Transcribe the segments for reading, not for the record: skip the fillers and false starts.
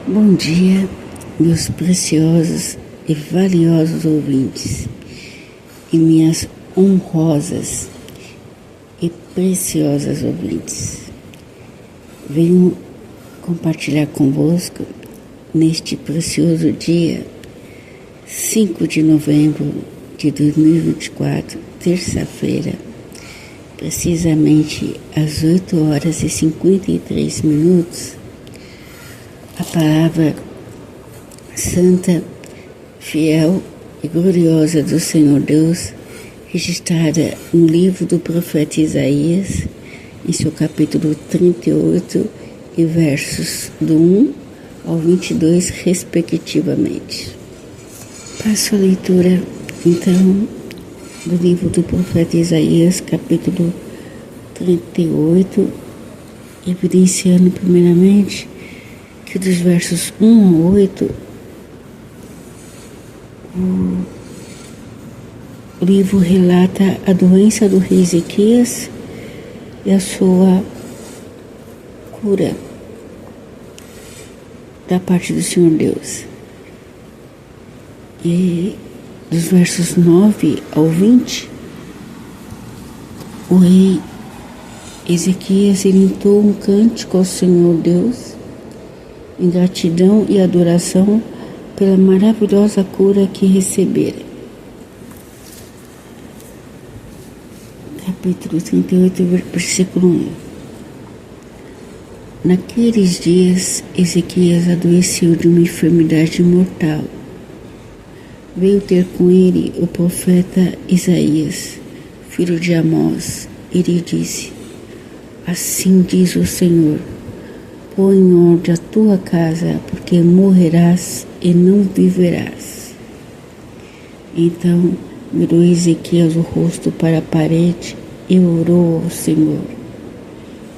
Bom dia, meus preciosos e valiosos ouvintes, e minhas honrosas e preciosas ouvintes. Venho compartilhar convosco neste precioso dia, 5 de novembro de 2024, terça-feira, precisamente às 8 horas e 53 minutos, a palavra santa, fiel e gloriosa do Senhor Deus, registrada no livro do profeta Isaías, em seu capítulo 38, e versos do 1 ao 22, respectivamente. Passo a leitura, então, do livro do profeta Isaías, capítulo 38, evidenciando primeiramente que dos versos 1 a 8, o livro relata a doença do rei Ezequias e a sua cura da parte do Senhor Deus. E dos versos 9 ao 20, o rei Ezequias entoou um cântico ao Senhor Deus em gratidão e adoração pela maravilhosa cura que recebera. Capítulo 38, versículo 1. Naqueles dias, Ezequias adoeceu de uma enfermidade mortal. Veio ter com ele o profeta Isaías, filho de Amós, e lhe disse: Assim diz o Senhor, põe em ordem a tua casa, porque morrerás e não viverás. Então virou Ezequias o rosto para a parede e orou ao Senhor.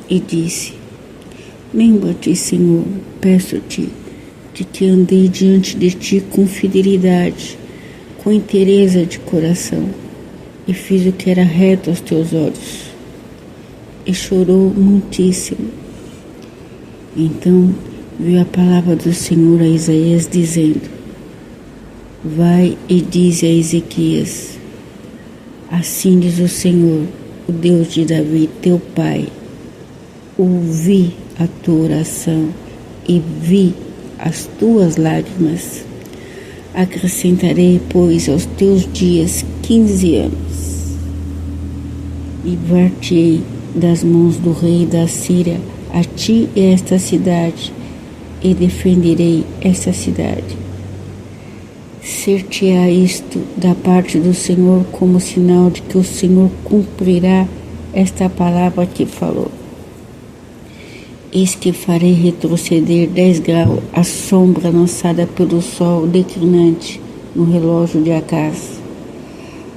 E disse: Lembra-te, Senhor, peço-te, de que andei diante de ti com fidelidade, com inteireza de coração, e fiz o que era reto aos teus olhos. E chorou muitíssimo. Então veio a palavra do Senhor a Isaías, dizendo: Vai e dize a Ezequias: Assim diz o Senhor, o Deus de Davi, teu pai: Ouvi a tua oração e vi as tuas lágrimas. Acrescentarei, pois, aos teus dias 15 anos. Livrar-te-ei das mãos do rei da Síria, a ti e esta cidade, e defenderei esta cidade. Ser-te-á isto da parte do Senhor como sinal de que o Senhor cumprirá esta palavra que falou. Eis que farei retroceder 10 graus a sombra lançada pelo sol declinante no relógio de Acaz.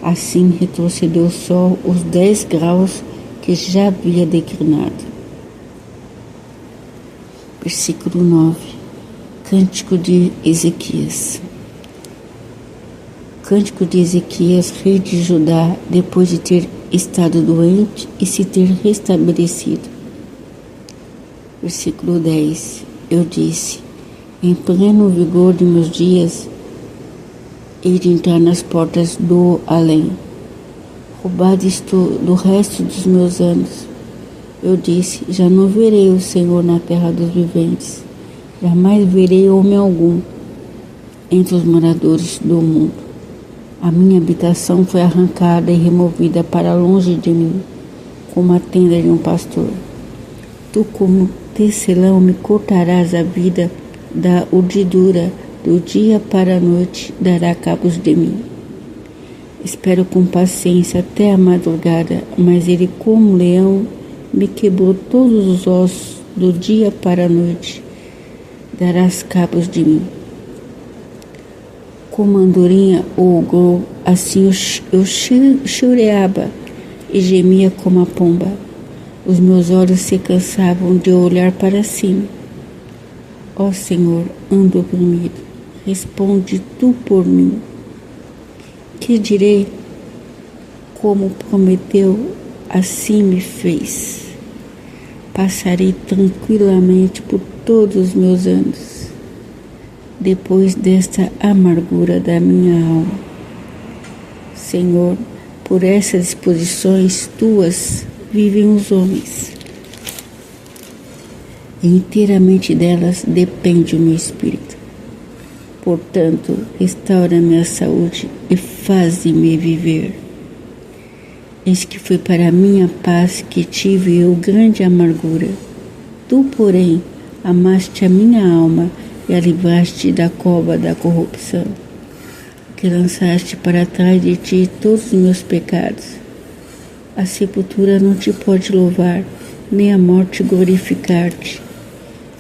Assim retrocedeu o sol os 10 graus que já havia declinado. Versículo 9. Cântico de Ezequias. Cântico de Ezequias, rei de Judá, depois de ter estado doente e se ter restabelecido. Versículo 10. Eu disse: Em pleno vigor de meus dias, hei de entrar nas portas do além. Roubado estou do resto dos meus anos. Eu disse: Já não verei o Senhor na terra dos viventes. Jamais verei homem algum entre os moradores do mundo. A minha habitação foi arrancada e removida para longe de mim, como a tenda de um pastor. Tu, como tecelão, me cortarás a vida da urdidura, do dia para a noite dará cabos de mim. Espero com paciência até a madrugada, mas ele, como leão, me quebrou todos os ossos, do dia para a noite darás cabos de mim. Como a andorinha ou o gol, assim eu choreava e gemia como a pomba. Os meus olhos se cansavam de olhar para cima. Ó Senhor, ando oprimido, responde tu por mim. Que direi? Como prometeu, assim me fez. Passarei tranquilamente por todos os meus anos. depois desta amargura da minha alma. Senhor, por essas disposições tuas vivem os homens. E inteiramente delas depende o meu espírito. Portanto, restaura minha saúde e faze-me viver. Eis que foi para a minha paz que tive eu grande amargura. Tu, porém, amaste a minha alma e a livraste da cova da corrupção, que lançaste para trás de ti todos os meus pecados. A sepultura não te pode louvar, nem a morte glorificar-te.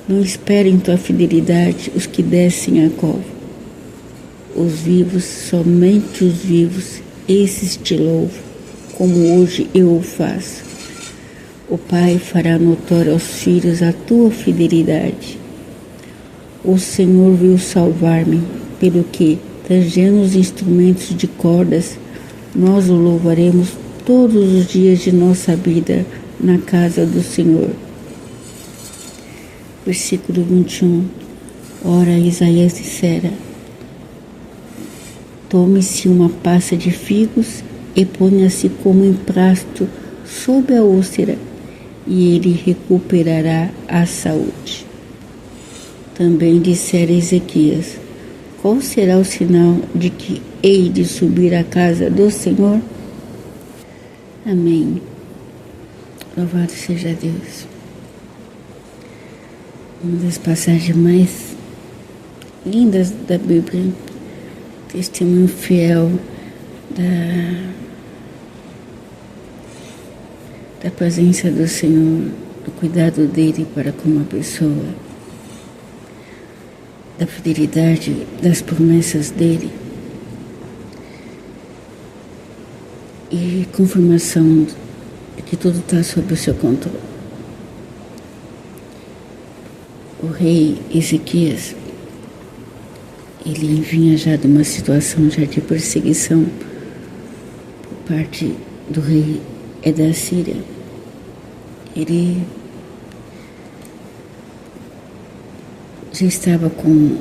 Não esperem tua fidelidade os que descem a cova. Os vivos, somente os vivos, esses te louvo, como hoje eu o faço. O Pai fará notório aos filhos a tua fidelidade. O Senhor veio salvar-me, pelo que, tangendo os instrumentos de cordas, nós o louvaremos todos os dias de nossa vida na casa do Senhor. Versículo 21. Ora, Isaías dissera: tome-se uma passa de figos e ponha-se como emprasto sob a úlcera, e ele recuperará a saúde. Também dissera Ezequias: qual será o sinal de que hei de subir à casa do Senhor? Amém. Louvado seja Deus. Uma das passagens mais lindas da Bíblia, testemunho fiel da presença do Senhor, do cuidado dele para com uma pessoa, da fidelidade das promessas dele e confirmação de que tudo está sob o seu controle. O rei Ezequias, ele vinha já de uma situação já de perseguição por parte do rei da Síria. Ele já estava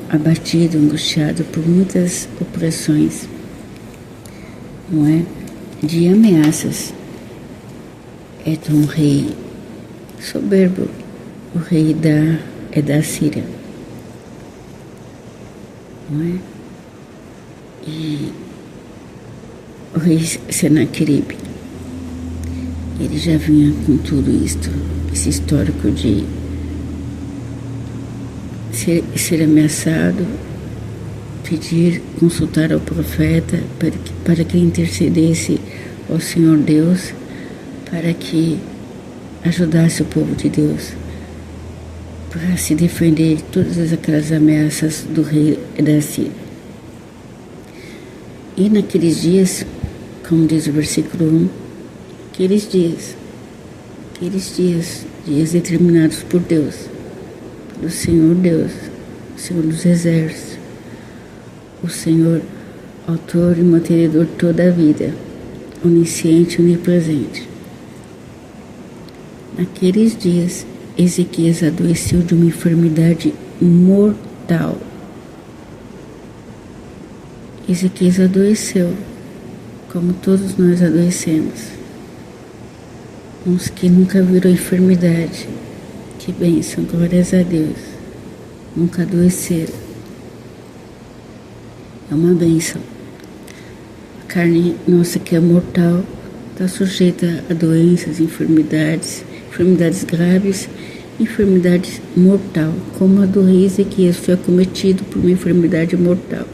abatido, angustiado por muitas opressões, não é? De ameaças. É de um rei soberbo, o rei da Síria, não é? E o rei Senaqueribe, ele já vinha com tudo isto, esse histórico de ser ameaçado, pedir, consultar ao profeta para que ele intercedesse ao Senhor Deus, para que ajudasse o povo de Deus para se defender de todas aquelas ameaças do rei da Síria. E naqueles dias, como diz o versículo 1, aqueles dias determinados por Deus, pelo Senhor Deus, o Senhor dos exércitos, o Senhor, autor e mantenedor de toda a vida, onisciente e onipresente. Naqueles dias, Ezequias adoeceu de uma enfermidade mortal. Ezequias adoeceu, como todos nós adoecemos. Uns que nunca viram enfermidade, que bênção, glórias a Deus, nunca adoeceram. É uma bênção. A carne nossa que é mortal está sujeita a doenças, enfermidades graves, enfermidade mortal, como a do rei Ezequias foi acometido por uma enfermidade mortal.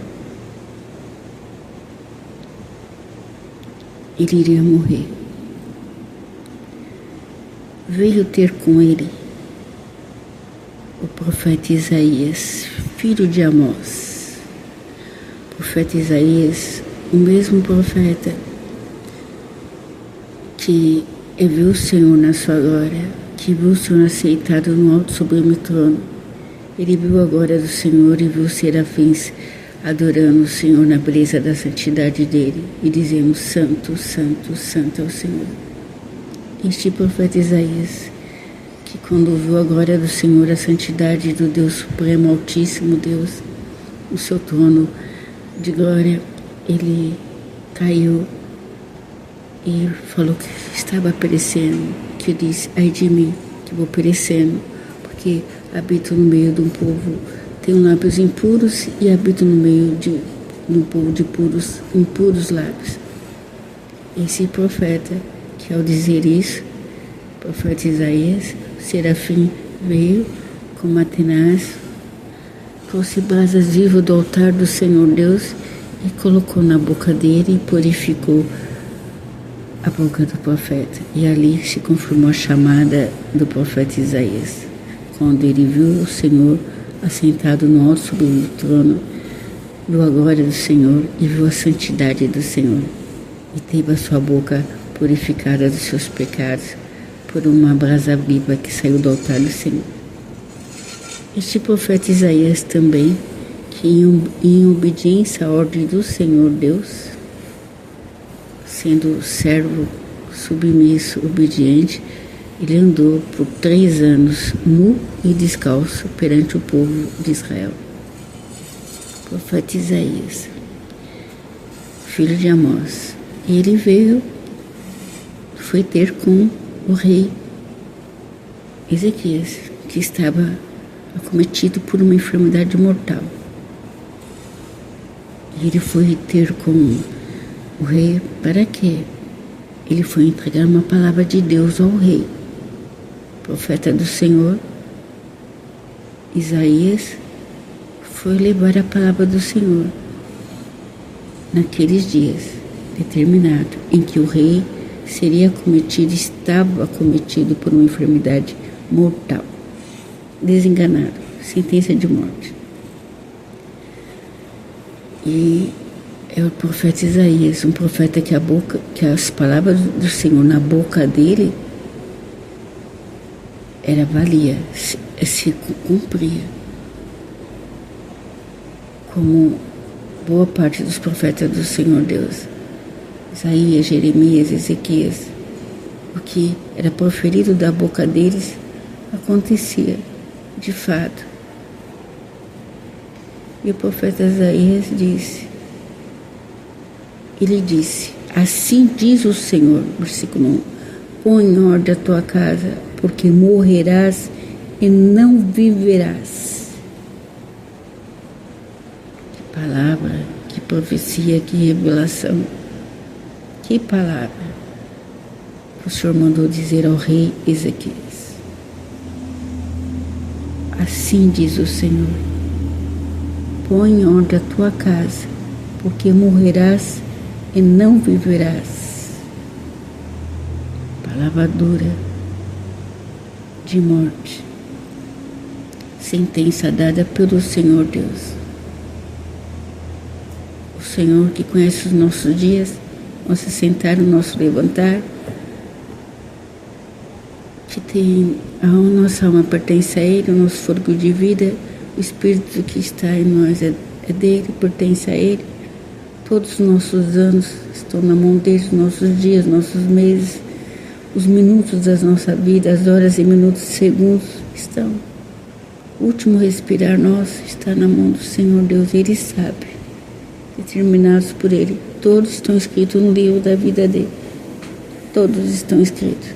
Ele iria morrer. Veio ter com ele o profeta Isaías, filho de Amós. O profeta Isaías, o mesmo profeta que viu o Senhor na sua glória, que viu o Senhor aceitado no alto sublime trono. Ele viu a glória do Senhor e viu os serafins adorando o Senhor na beleza da santidade dele e dizendo: Santo, Santo, Santo é o Senhor. Este profeta Isaías, que quando viu a glória do Senhor, a santidade do Deus Supremo, Altíssimo Deus, no seu trono de glória, ele caiu e falou que estava perecendo, que disse: ai de mim, que vou perecendo, porque habito no meio de um povo, tenho lábios impuros e habito no meio de um povo de impuros lábios. Esse profeta, que ao dizer isso, o profeta Isaías, o serafim veio com uma tenaz, trouxe brasas vivas do altar do Senhor Deus e colocou na boca dele e purificou a boca do profeta. E ali se confirmou a chamada do profeta Isaías, quando ele viu o Senhor assentado no alto sobre o trono, viu a glória do Senhor e viu a santidade do Senhor, e teve a sua boca purificada dos seus pecados por uma brasa viva que saiu do altar do Senhor. Este profeta Isaías também, que em obediência à ordem do Senhor Deus, sendo servo, submisso, obediente, ele andou por 3 anos nu e descalço perante o povo de Israel. O profeta Isaías, filho de Amós, e ele veio, foi ter com o rei Ezequias, que estava acometido por uma enfermidade mortal. E ele foi ter com o rei para quê? Ele foi entregar uma palavra de Deus ao rei. O profeta do Senhor, Isaías, foi levar a palavra do Senhor naqueles dias determinado em que o rei seria acometido, estava acometido por uma enfermidade mortal, desenganado, sentença de morte. E é o profeta Isaías, um profeta que as palavras do Senhor na boca dele valia, se cumpria, como boa parte dos profetas do Senhor Deus, Isaías, Jeremias, Ezequias, o que era proferido da boca deles acontecia de fato. E o profeta Isaías ele disse: assim diz o Senhor, versículo 1, põe em ordem a tua casa, porque morrerás e não viverás. Que palavra, que profecia, que revelação, que palavra o Senhor mandou dizer ao rei Ezequias. Assim diz o Senhor, põe em ordem a tua casa, porque morrerás e não viverás. Palavra dura de morte, sentença dada pelo Senhor Deus. O Senhor que conhece os nossos dias, nosso sentar, o nosso levantar, que tem a nossa alma pertence a Ele, o nosso fôlego de vida, o Espírito que está em nós é dele, pertence a Ele. Todos os nossos anos estão na mão dele, os nossos dias, nossos meses, os minutos da nossa vida, as horas e minutos e segundos estão. O último respirar nosso está na mão do Senhor Deus, Ele sabe, determinados por Ele. Todos estão escritos no livro da vida dele. Todos estão escritos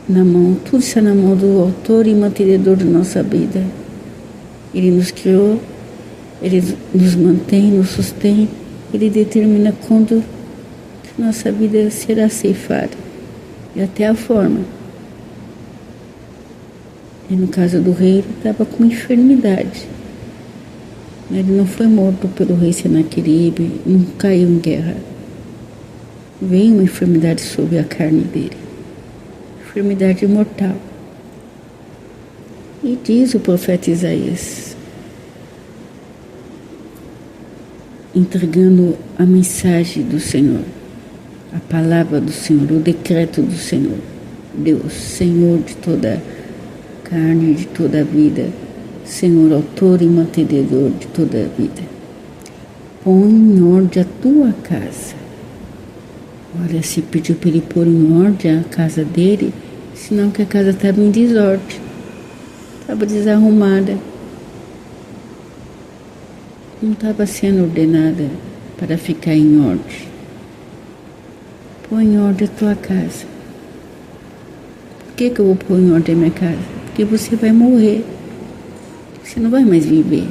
na mão, tudo está na mão do autor e mantenedor da nossa vida. Ele nos criou, Ele nos mantém, nos sustém, Ele determina quando nossa vida será ceifada e até a forma. E no caso do rei, ele estava com enfermidade. Ele não foi morto pelo rei Senaqueribe, não caiu em guerra. Veio uma enfermidade sobre a carne dele, enfermidade mortal. E diz o profeta Isaías, entregando a mensagem do Senhor, a palavra do Senhor, o decreto do Senhor, Deus, Senhor de toda carne, de toda a vida, Senhor, autor e mantenedor de toda a vida. Põe em ordem a tua casa. Olha, se pediu para ele pôr em ordem a casa dele, senão que a casa estava em desordem, estava desarrumada. não estava sendo ordenada para ficar em ordem. Põe em ordem a tua casa. Por que eu vou pôr em ordem a minha casa? Porque você vai morrer. Você não vai mais viver.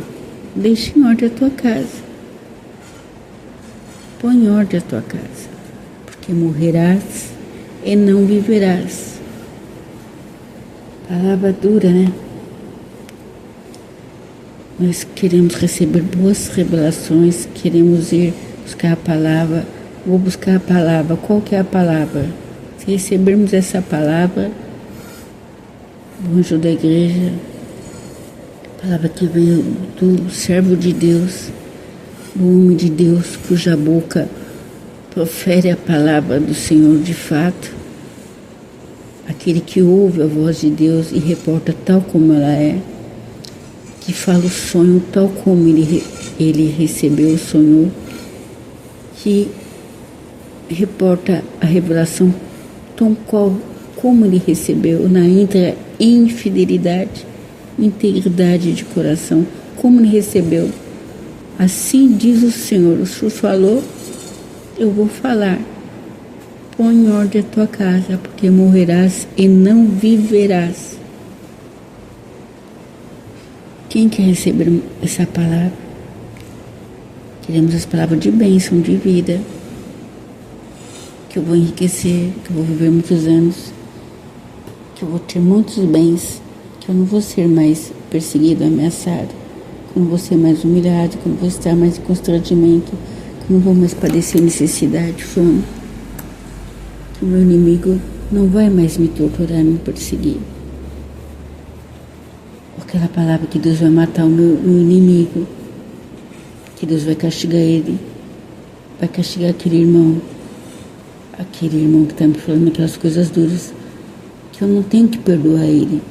Deixa em ordem a tua casa. Põe em ordem a tua casa. Porque morrerás e não viverás. Palavra dura, né? Nós queremos receber boas revelações, queremos ir buscar a palavra. Vou buscar a palavra. Qual que é a palavra? Se recebermos essa palavra do anjo da igreja, a palavra que veio do servo de Deus, do homem de Deus, cuja boca profere a palavra do Senhor de fato, aquele que ouve a voz de Deus e reporta tal como ela é, que fala o sonho tal como ele recebeu o sonho, que reporta a revelação tão qual como ele recebeu, na infidelidade, integridade de coração, como ele recebeu. Assim diz o Senhor, o Senhor falou, eu vou falar. Põe em ordem a tua casa, porque morrerás e não viverás. Quem quer receber essa palavra? Queremos as palavras de bênção, de vida, que eu vou enriquecer, que eu vou viver muitos anos, que eu vou ter muitos bens, que eu não vou ser mais perseguido, ameaçado, que eu não vou ser mais humilhado, que eu não vou estar mais em constrangimento, que eu não vou mais padecer necessidade, fome, que o meu inimigo não vai mais me torturar, me perseguir. Aquela palavra que Deus vai matar o meu inimigo, que Deus vai castigar ele, vai castigar aquele irmão que está me falando aquelas coisas duras, que eu não tenho que perdoar ele,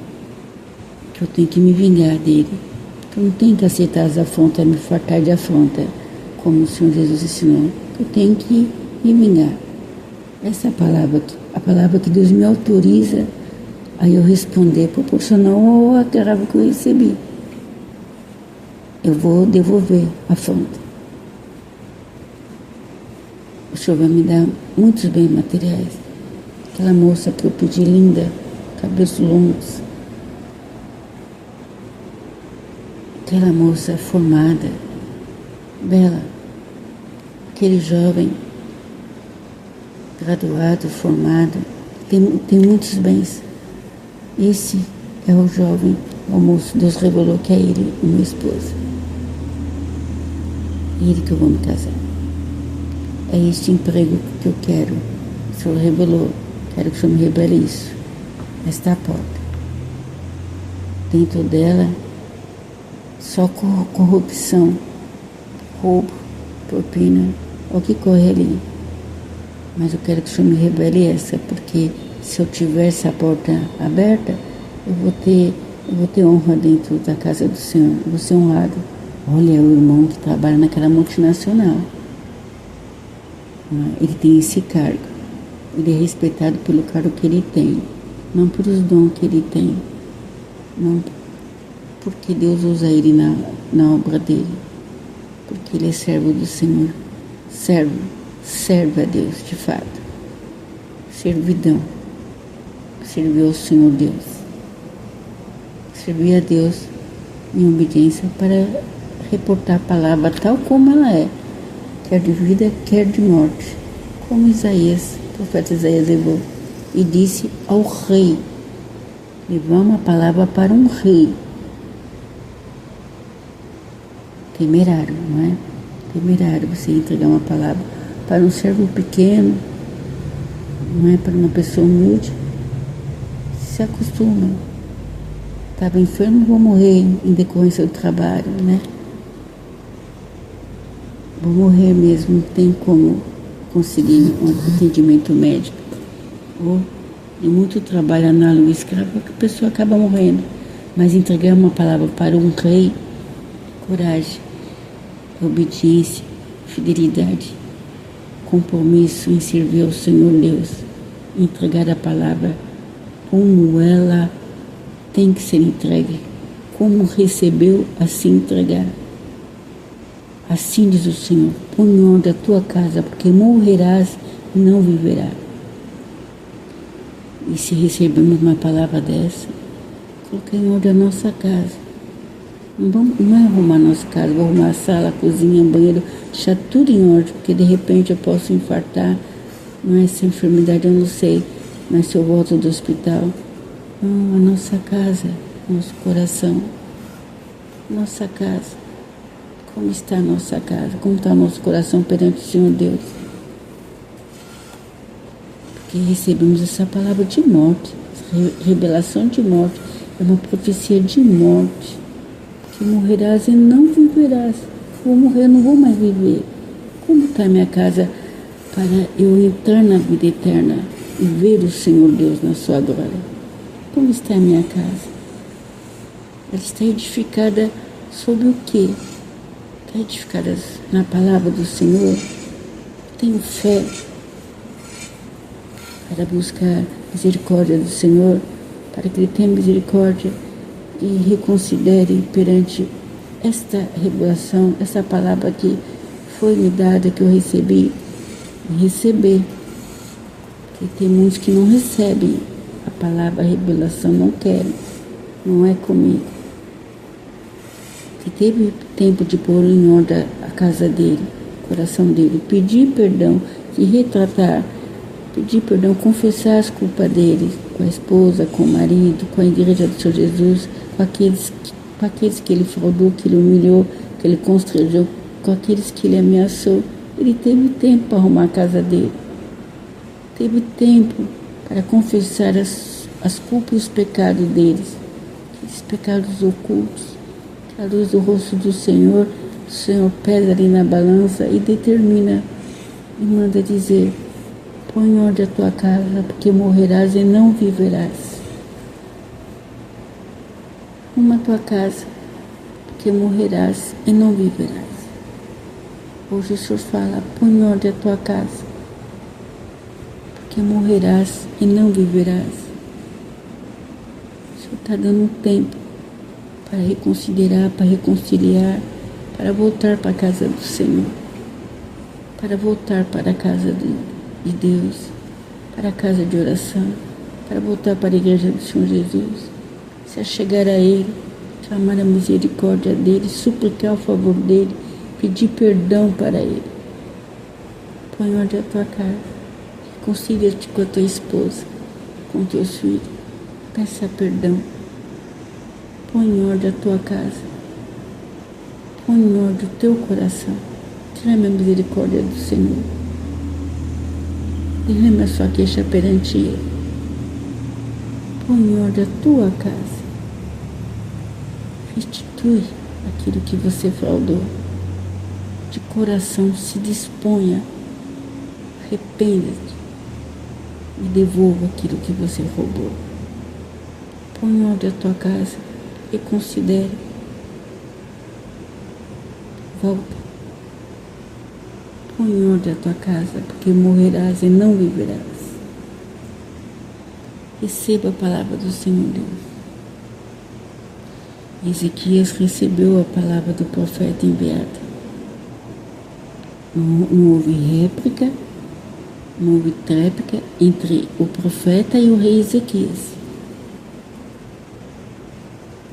que eu tenho que me vingar dele, que eu não tenho que aceitar as afrontas, me fartar de afronta, como o Senhor Jesus ensinou, que eu tenho que me vingar. Essa é a palavra que Deus me autoriza aí eu responder proporcional à palavra que eu recebi. Eu vou devolver a afronta. O Senhor vai me dar muitos bens materiais. Aquela moça que eu pedi, linda, cabelos longos. Aquela moça formada, bela. Aquele jovem, graduado, formado, tem muitos bens. Esse é o jovem, o moço. Deus revelou que é ele, o meu esposo. É ele que eu vou me casar. É este emprego que eu quero. O Senhor revelou. Quero que o Senhor me revele isso. Esta é a porta. Dentro dela, só corrupção, roubo, propina, é o que corre ali. Mas eu quero que o Senhor me revele essa, porque se eu tiver essa porta aberta, eu vou ter honra dentro da casa do Senhor. Eu vou ser honrado. Olha, o irmão que trabalha naquela multinacional. Ele tem esse cargo. Ele é respeitado pelo cargo que ele tem, não pelos dons que ele tem, não porque Deus usa ele na obra dele, porque ele é servo do Senhor, serve a Deus de fato, servidão, serviu ao Senhor Deus, servir a Deus em obediência para reportar a palavra tal como ela é, quer de vida, quer de morte, como Isaías, o profeta Isaías levou e disse ao rei, levar uma palavra para um rei, temerário, não é? Temerário você entregar uma palavra para um servo pequeno, não é? Para uma pessoa humilde, se acostuma. Estava enfermo, vou morrer em decorrência do trabalho, né? Vou morrer mesmo, não tem como conseguir um atendimento médico. Ou de muito trabalho análogo escravo, que a pessoa acaba morrendo. Mas entregar uma palavra para um rei, coragem, obediência, fidelidade, compromisso em servir ao Senhor Deus, entregar a palavra como ela tem que ser entregue, como recebeu, assim entregar. Assim diz o Senhor: põe em ordem a tua casa, porque morrerás e não viverás. E se recebemos uma palavra dessa, coloquei em ordem a nossa casa. Não é arrumar a nossa casa, vou arrumar a sala, a cozinha, o banheiro, deixar tudo em ordem, porque de repente eu posso infartar. Não é essa enfermidade, eu não sei, mas se eu volto do hospital, não, a nossa casa, nosso coração, nossa casa. Como está a nossa casa? Como está o nosso coração perante o Senhor Deus? Porque recebemos essa palavra de morte, revelação de morte, é uma profecia de morte. Que morrerás e não viverás. Vou morrer, não vou mais viver. Como está a minha casa para eu entrar na vida eterna e ver o Senhor Deus na sua glória? Como está a minha casa? Ela está edificada sobre o quê? Está edificada na palavra do Senhor? Tenho fé para buscar misericórdia do Senhor, para que Ele tenha misericórdia e reconsidere perante esta revelação, essa palavra que foi me dada, que eu recebi, receber. Porque tem muitos que não recebem a palavra, a revelação, não querem, não é comigo. Que teve tempo de pôr em ordem a casa dele, o coração dele, pedir perdão, se retratar, pedir perdão, confessar as culpas dele, com a esposa, com o marido, com a igreja do Senhor Jesus, com aqueles que ele fraudou, que ele humilhou, que ele constrangeu, com aqueles que ele ameaçou. Ele teve tempo para arrumar a casa dele. Teve tempo para confessar as culpas e os pecados deles, aqueles pecados ocultos, que a luz do rosto do Senhor, o Senhor pesa ali na balança e determina e manda dizer: põe em ordem a tua casa, porque morrerás e não viverás. Arruma a tua casa, porque morrerás e não viverás. Hoje o Senhor fala: põe em ordem a tua casa, porque morrerás e não viverás. O Senhor está dando um tempo para reconsiderar, para reconciliar, para voltar para a casa do Senhor, para voltar para a casa de Deus, para a casa de oração, para voltar para a igreja do Senhor Jesus, se achegar a Ele, clamar a misericórdia dEle, suplicar o favor dEle, pedir perdão para Ele. Põe em ordem a tua casa, reconcilia-te com a tua esposa, com teus filhos, peça perdão. Põe em ordem a tua casa, põe em ordem o teu coração, clame a misericórdia do Senhor. Derrama a sua queixa perante Ele. Põe em ordem a tua casa. Restitui aquilo que você fraudou. De coração, se disponha. Arrependa-te e devolva aquilo que você roubou. Põe em ordem a tua casa. Reconsidere. Volta. Põe em ordem a tua casa, porque morrerás e não viverás. Receba a palavra do Senhor Deus. Ezequias recebeu a palavra do profeta enviada. Não houve réplica, não houve tréplica entre o profeta e o rei Ezequias.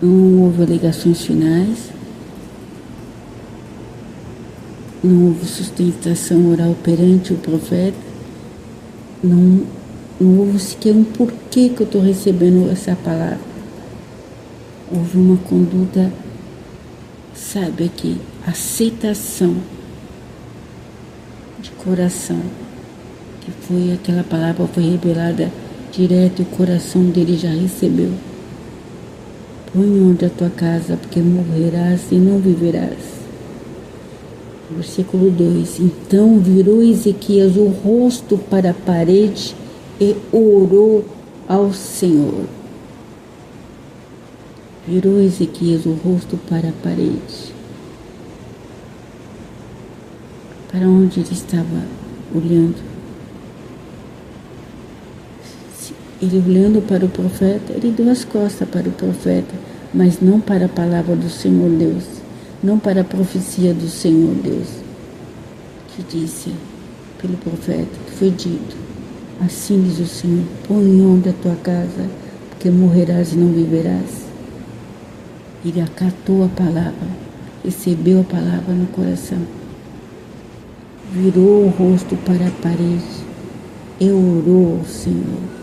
Não houve alegações finais. Não houve sustentação oral perante o profeta. Não houve sequer um porquê que eu estou recebendo essa palavra. Houve uma conduta, sabe aqui, aceitação de coração, que foi aquela palavra foi revelada direto e o coração dele já recebeu. Põe em ordem a tua casa, porque morrerás e não viverás. Versículo 2: Então virou Ezequias o rosto para a parede e orou ao Senhor. Virou Ezequias o rosto para a parede. Para onde ele estava olhando? Ele olhando para o profeta, ele deu as costas para o profeta, mas não para a palavra do Senhor Deus. não para a profecia do Senhor Deus, que disse pelo profeta, que foi dito, assim diz o Senhor, põe em ordem a tua casa, porque morrerás e não viverás. Ele acatou a palavra, recebeu a palavra no coração, virou o rosto para a parede e orou ao Senhor.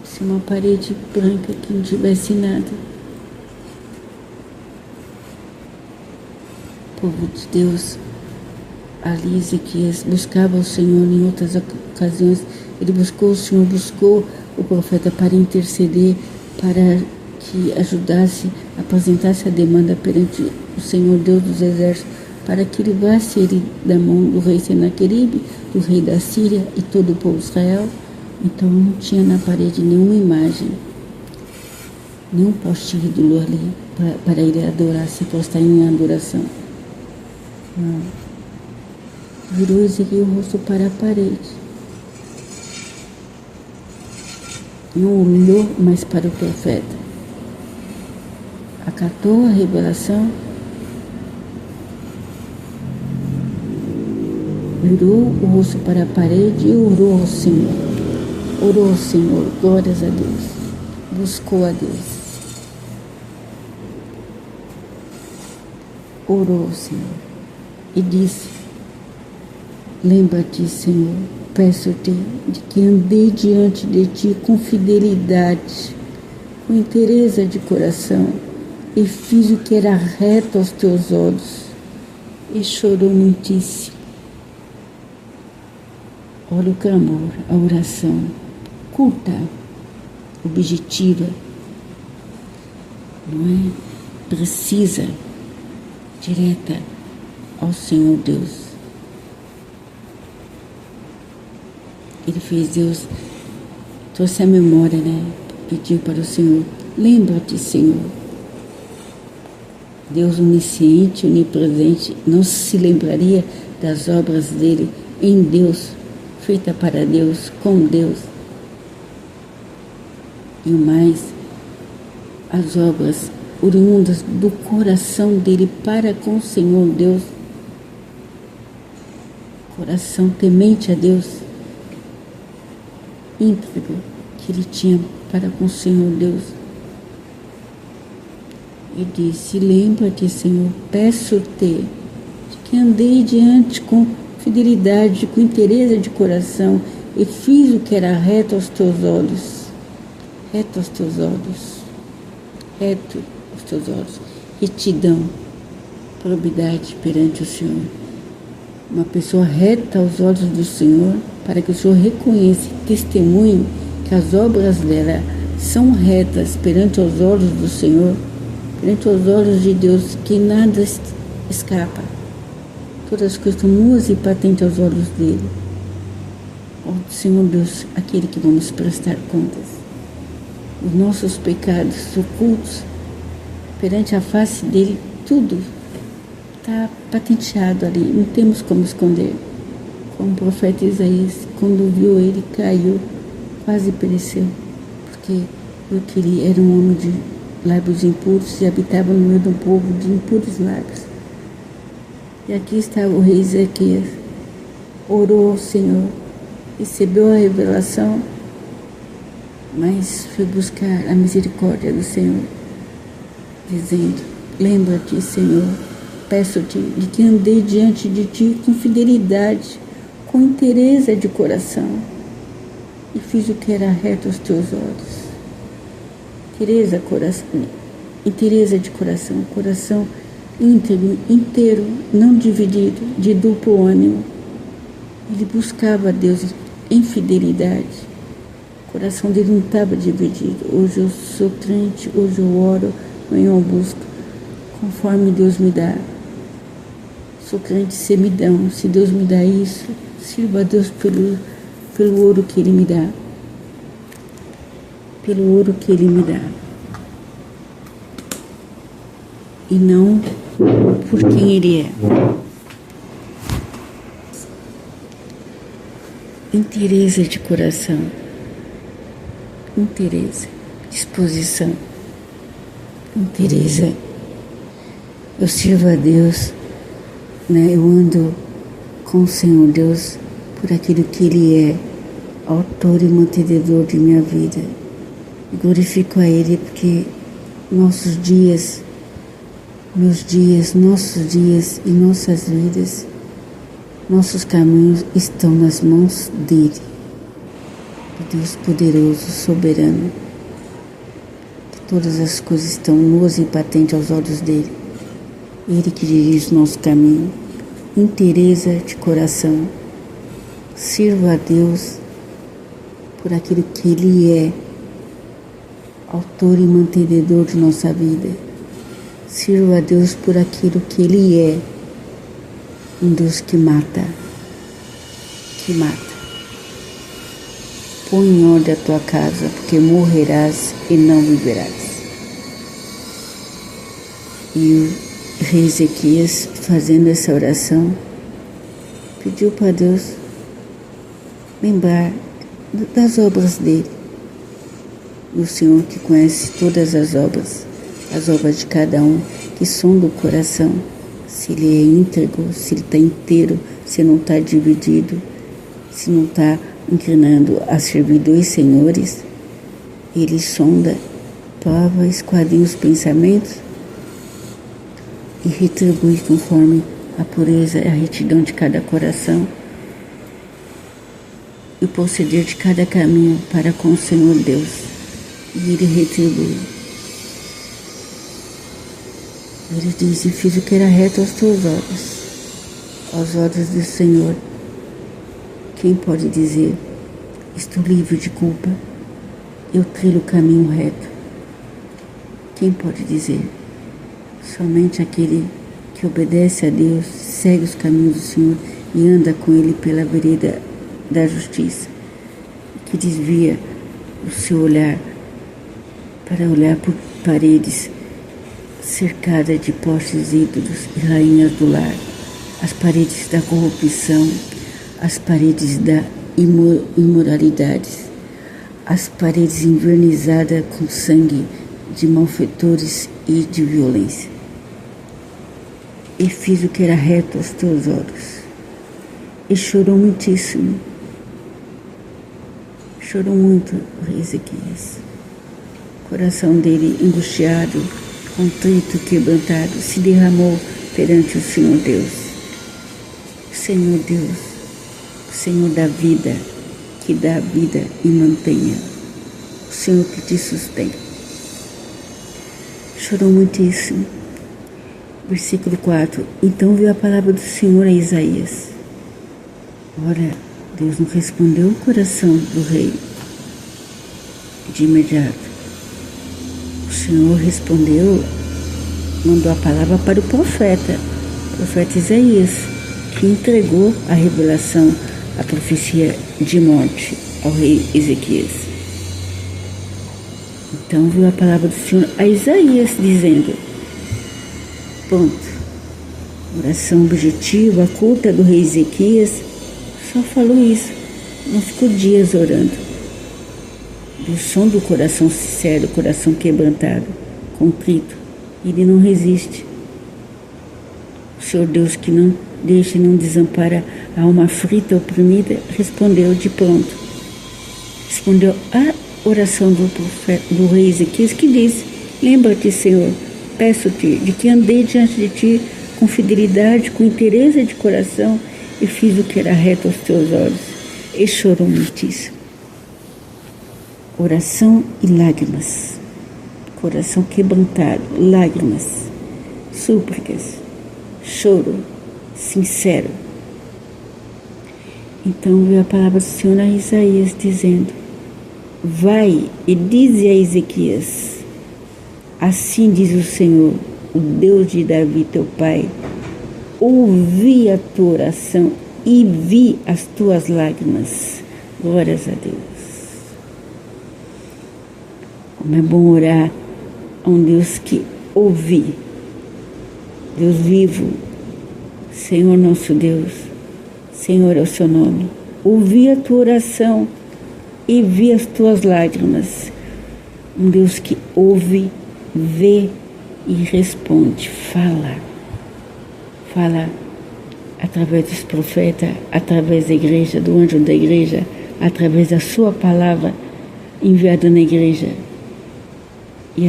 Se uma parede branca que não tivesse nada, o povo de Deus, ali Ezequias buscava o Senhor em outras ocasiões. Ele buscou o Senhor, buscou o profeta para interceder, para que ajudasse, apresentasse a demanda perante o Senhor Deus dos exércitos, para que livrasse ele da mão do rei Senaqueribe, do rei da Síria e todo o povo de Israel. Então não tinha na parede nenhuma imagem, nenhum poste ídolo ali para ele adorar, se postar em adoração. Não. Virou Ezequiel o rosto para a parede. Não olhou mais para o profeta. Acatou a revelação, virou o rosto para a parede e orou ao Senhor. Orou ao Senhor, glórias a Deus. Buscou a Deus. Orou ao Senhor e disse: lembra-te, Senhor, peço-te de que andei diante de ti com fidelidade, com inteireza de coração, e fiz o que era reto aos teus olhos. E chorou muitíssimo. Olha o clamor, a oração, curta, objetiva, não é? Precisa, direta ao Senhor Deus. Ele fez, Deus trouxe a memória, né? Pediu para o Senhor, lembra-te, Senhor. Deus onisciente, onipresente, não se lembraria das obras dele em Deus, feita para Deus, com Deus. E mais, as obras oriundas do coração dele para com o Senhor Deus. Coração temente a Deus, íntegro, que ele tinha para com o Senhor Deus. E disse: lembra-te, Senhor, peço-te de que andei diante com fidelidade, com inteireza de coração, e fiz o que era reto aos teus olhos. Reto aos teus olhos. Reto aos teus olhos. Retidão, probidade perante o Senhor. Uma pessoa reta aos olhos do Senhor, para que o Senhor reconheça e testemunhe que as obras dela são retas perante os olhos do Senhor, perante os olhos de Deus, que nada escapa. Todas as coisas estão nuas e patentes aos olhos dele. Ó Senhor Deus, aquele que vamos prestar contas. Os nossos pecados ocultos perante a face dele, tudo está patenteado ali, não temos como esconder. Como o profeta Isaías, quando viu ele, caiu, quase pereceu, porque eu queria, era um homem de lábios impuros e habitava no meio de um povo de impuros lábios. E aqui estava o rei Ezequias, orou ao Senhor, recebeu a revelação, mas foi buscar a misericórdia do Senhor, dizendo: lembra-te, Senhor, peço-te de que andei diante de ti com fidelidade, com inteireza de coração, e fiz o que era reto aos teus olhos. Inteireza de coração, coração íntegro, inteiro, não dividido, de duplo ânimo. Ele buscava a Deus em fidelidade. O coração dele não estava dividido. Hoje eu sou crente, hoje eu oro, amanhã eu busco, conforme Deus me dá. Sou crente, se me dão. Se Deus me dá isso, sirva a Deus pelo ouro que Ele me dá. Pelo ouro que Ele me dá. E não por quem Ele é. Inteireza de coração. Inteireza. Disposição. Inteireza Eu sirvo a Deus, né? Eu ando com o Senhor Deus por aquilo que Ele é, autor e mantenedor de minha vida. Eu glorifico a Ele porque nossos dias e nossas vidas, nossos caminhos estão nas mãos dEle, do Deus poderoso, soberano, que todas as coisas estão nuas e patentes aos olhos dEle. Ele que dirige o nosso caminho, inteireza de coração. Sirva a Deus por aquilo que Ele é, autor e mantenedor de nossa vida. Sirva a Deus por aquilo que Ele é, um Deus que mata, Põe em ordem a tua casa, porque morrerás e não viverás. E o rei Ezequias, fazendo essa oração, pediu para Deus lembrar das obras dele. E o Senhor que conhece todas as obras de cada um, que sonda o coração, se ele é íntegro, se ele está inteiro, se não está dividido, se não está inclinando a servir dois senhores. Ele sonda, prova, esquadrinha os pensamentos e retribui conforme a pureza e a retidão de cada coração e o proceder de cada caminho para com o Senhor Deus. E Ele retribui. Ele diz: e fiz o que era reto aos teus olhos, aos olhos do Senhor. Quem pode dizer: estou livre de culpa, eu trilho o caminho reto? Quem pode dizer? Somente aquele que obedece a Deus, segue os caminhos do Senhor e anda com Ele pela vereda da justiça, que desvia o seu olhar para olhar por paredes cercada de postes ídolos e rainhas do lar, as paredes da corrupção, as paredes da imoralidade, as paredes envernizadas com sangue de malfeitores e de violência. E fiz o que era reto aos teus olhos. E chorou muitíssimo. Chorou muito o rei Ezequias. O coração dele, angustiado, contrito, quebrantado, se derramou perante o Senhor Deus. Senhor Deus, o Senhor da vida, que dá vida e mantenha. O Senhor que te sustém. Chorou muitíssimo. Versículo 4. Então veio a palavra do Senhor a Isaías. Ora, Deus não respondeu o coração do rei de imediato. O Senhor respondeu, mandou a palavra para o profeta Isaías, que entregou a revelação, a profecia de morte ao rei Ezequias. Então veio a palavra do Senhor a Isaías, dizendo: ponto. Oração objetiva, curta do rei Ezequias, só falou isso, não ficou dias orando. Do som do coração sincero, coração quebrantado, contrito, ele não resiste. O Senhor Deus, que não deixa e não desampara a alma aflita, oprimida, respondeu de pronto. Respondeu a oração do rei Ezequias, que diz: lembra-te, Senhor, peço-te, de que andei diante de ti com fidelidade, com inteireza de coração, e fiz o que era reto aos teus olhos. E chorou muitíssimo. Oração e lágrimas. Coração quebrantado, lágrimas, súplicas, choro sincero. Então veio a palavra do Senhor a Isaías, dizendo: vai e dize a Ezequias: assim diz o Senhor, o Deus de Davi, teu pai: ouvi a tua oração e vi as tuas lágrimas. Glórias a Deus. Como é bom orar a um Deus que ouve. Deus vivo, Senhor nosso Deus, Senhor é o seu nome. Ouvi a tua oração e vi as tuas lágrimas. Um Deus que ouve, vê e responde, fala através dos profetas, através da igreja, do anjo da igreja, através da sua palavra enviada na igreja. E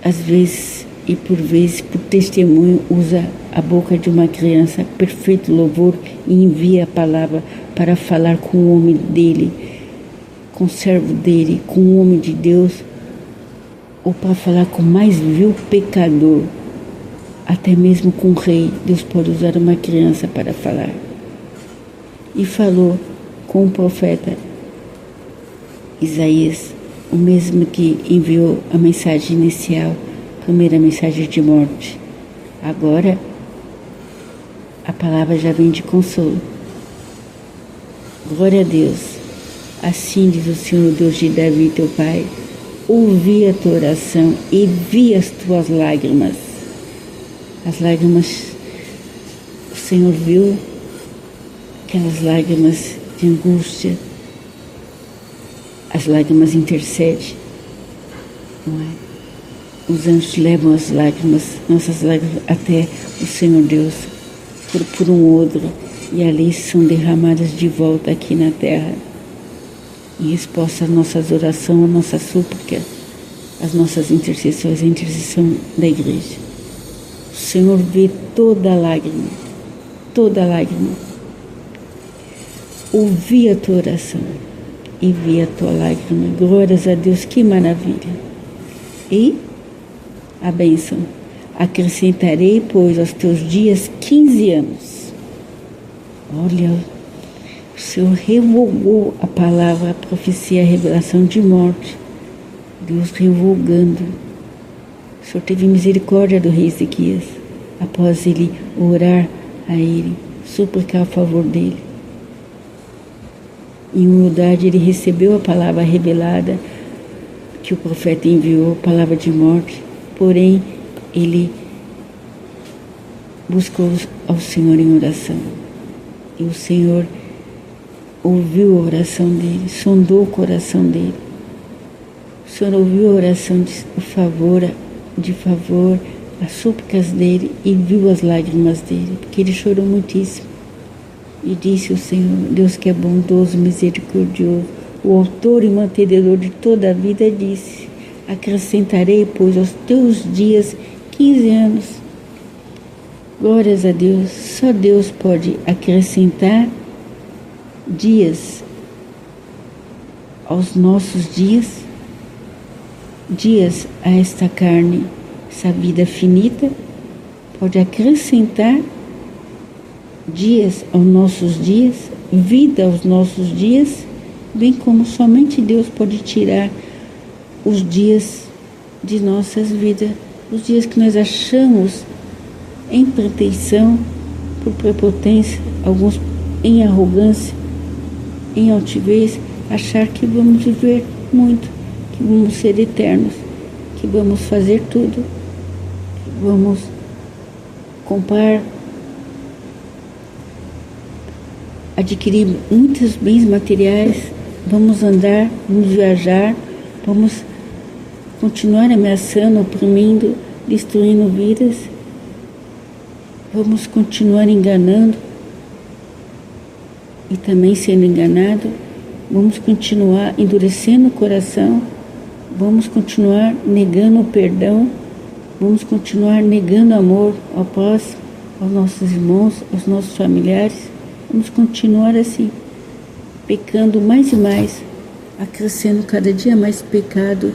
às vezes, e por vezes, por testemunho, usa a boca de uma criança, perfeito louvor, e envia a palavra para falar com o homem dele, com o servo dele, com o homem de Deus, ou para falar com o mais vil pecador, até mesmo com o rei. Deus pode usar uma criança para falar. E falou com o profeta Isaías, o mesmo que enviou a mensagem inicial, a primeira mensagem de morte. Agora, a palavra já vem de consolo. Glória a Deus. Assim diz o Senhor, Deus de Davi, teu pai, ouvi a tua oração e vi as tuas lágrimas. As lágrimas, o Senhor viu aquelas lágrimas de angústia. As lágrimas intercedem, não é? Os anjos levam as lágrimas, nossas lágrimas, até o Senhor Deus, por um odre, e ali são derramadas de volta aqui na terra, em resposta às nossas orações, à nossa súplica, às nossas intercessões, a intercessão da igreja. O Senhor vê toda lágrima, ouvi a tua oração e vi a tua lágrima. Glórias a Deus, que maravilha. E a bênção: acrescentarei, pois, aos teus dias 15 anos. Olha, o Senhor revogou a palavra, a profecia, a revelação de morte. Deus revogando. O Senhor teve misericórdia do rei Ezequias, após ele orar a ele, suplicar a favor dele. Em humildade ele recebeu a palavra revelada que o profeta enviou, palavra de morte, porém ele buscou ao Senhor em oração. E o Senhor ouviu a oração dele, sondou o coração dele. O Senhor ouviu a oração de favor, as súplicas dele, e viu as lágrimas dele, porque ele chorou muitíssimo. E disse o Senhor, Deus que é bondoso, misericordioso, o autor e mantenedor de toda a vida, disse: acrescentarei, pois, aos teus dias 15 anos. Glórias a Deus. Só Deus pode acrescentar dias aos nossos dias, dias a esta carne, essa vida finita, pode acrescentar dias aos nossos dias, vida aos nossos dias, bem como somente Deus pode tirar os dias de nossas vidas, os dias que nós achamos em pretensão, por prepotência, alguns em arrogância, em altivez, achar que vamos viver muito, que vamos ser eternos, que vamos fazer tudo, que vamos comprar, adquirir muitos bens materiais, vamos andar, vamos viajar, vamos continuar ameaçando, oprimindo, destruindo vidas, vamos continuar enganando e também sendo enganado, vamos continuar endurecendo o coração, vamos continuar negando o perdão, vamos continuar negando amor ao próximo, aos nossos irmãos, aos nossos familiares. Vamos continuar assim, pecando mais e mais, acrescendo cada dia mais pecado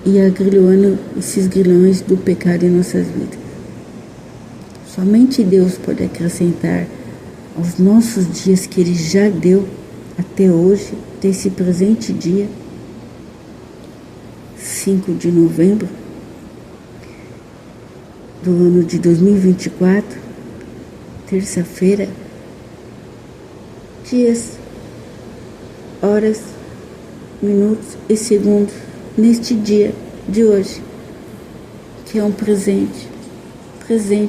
e agrilhoando esses grilhões do pecado em nossas vidas. Somente Deus pode acrescentar aos nossos dias que Ele já deu até hoje, até esse presente dia, 5 de novembro do ano de 2024, terça-feira, dias, horas, minutos e segundos neste dia de hoje, que é um presente.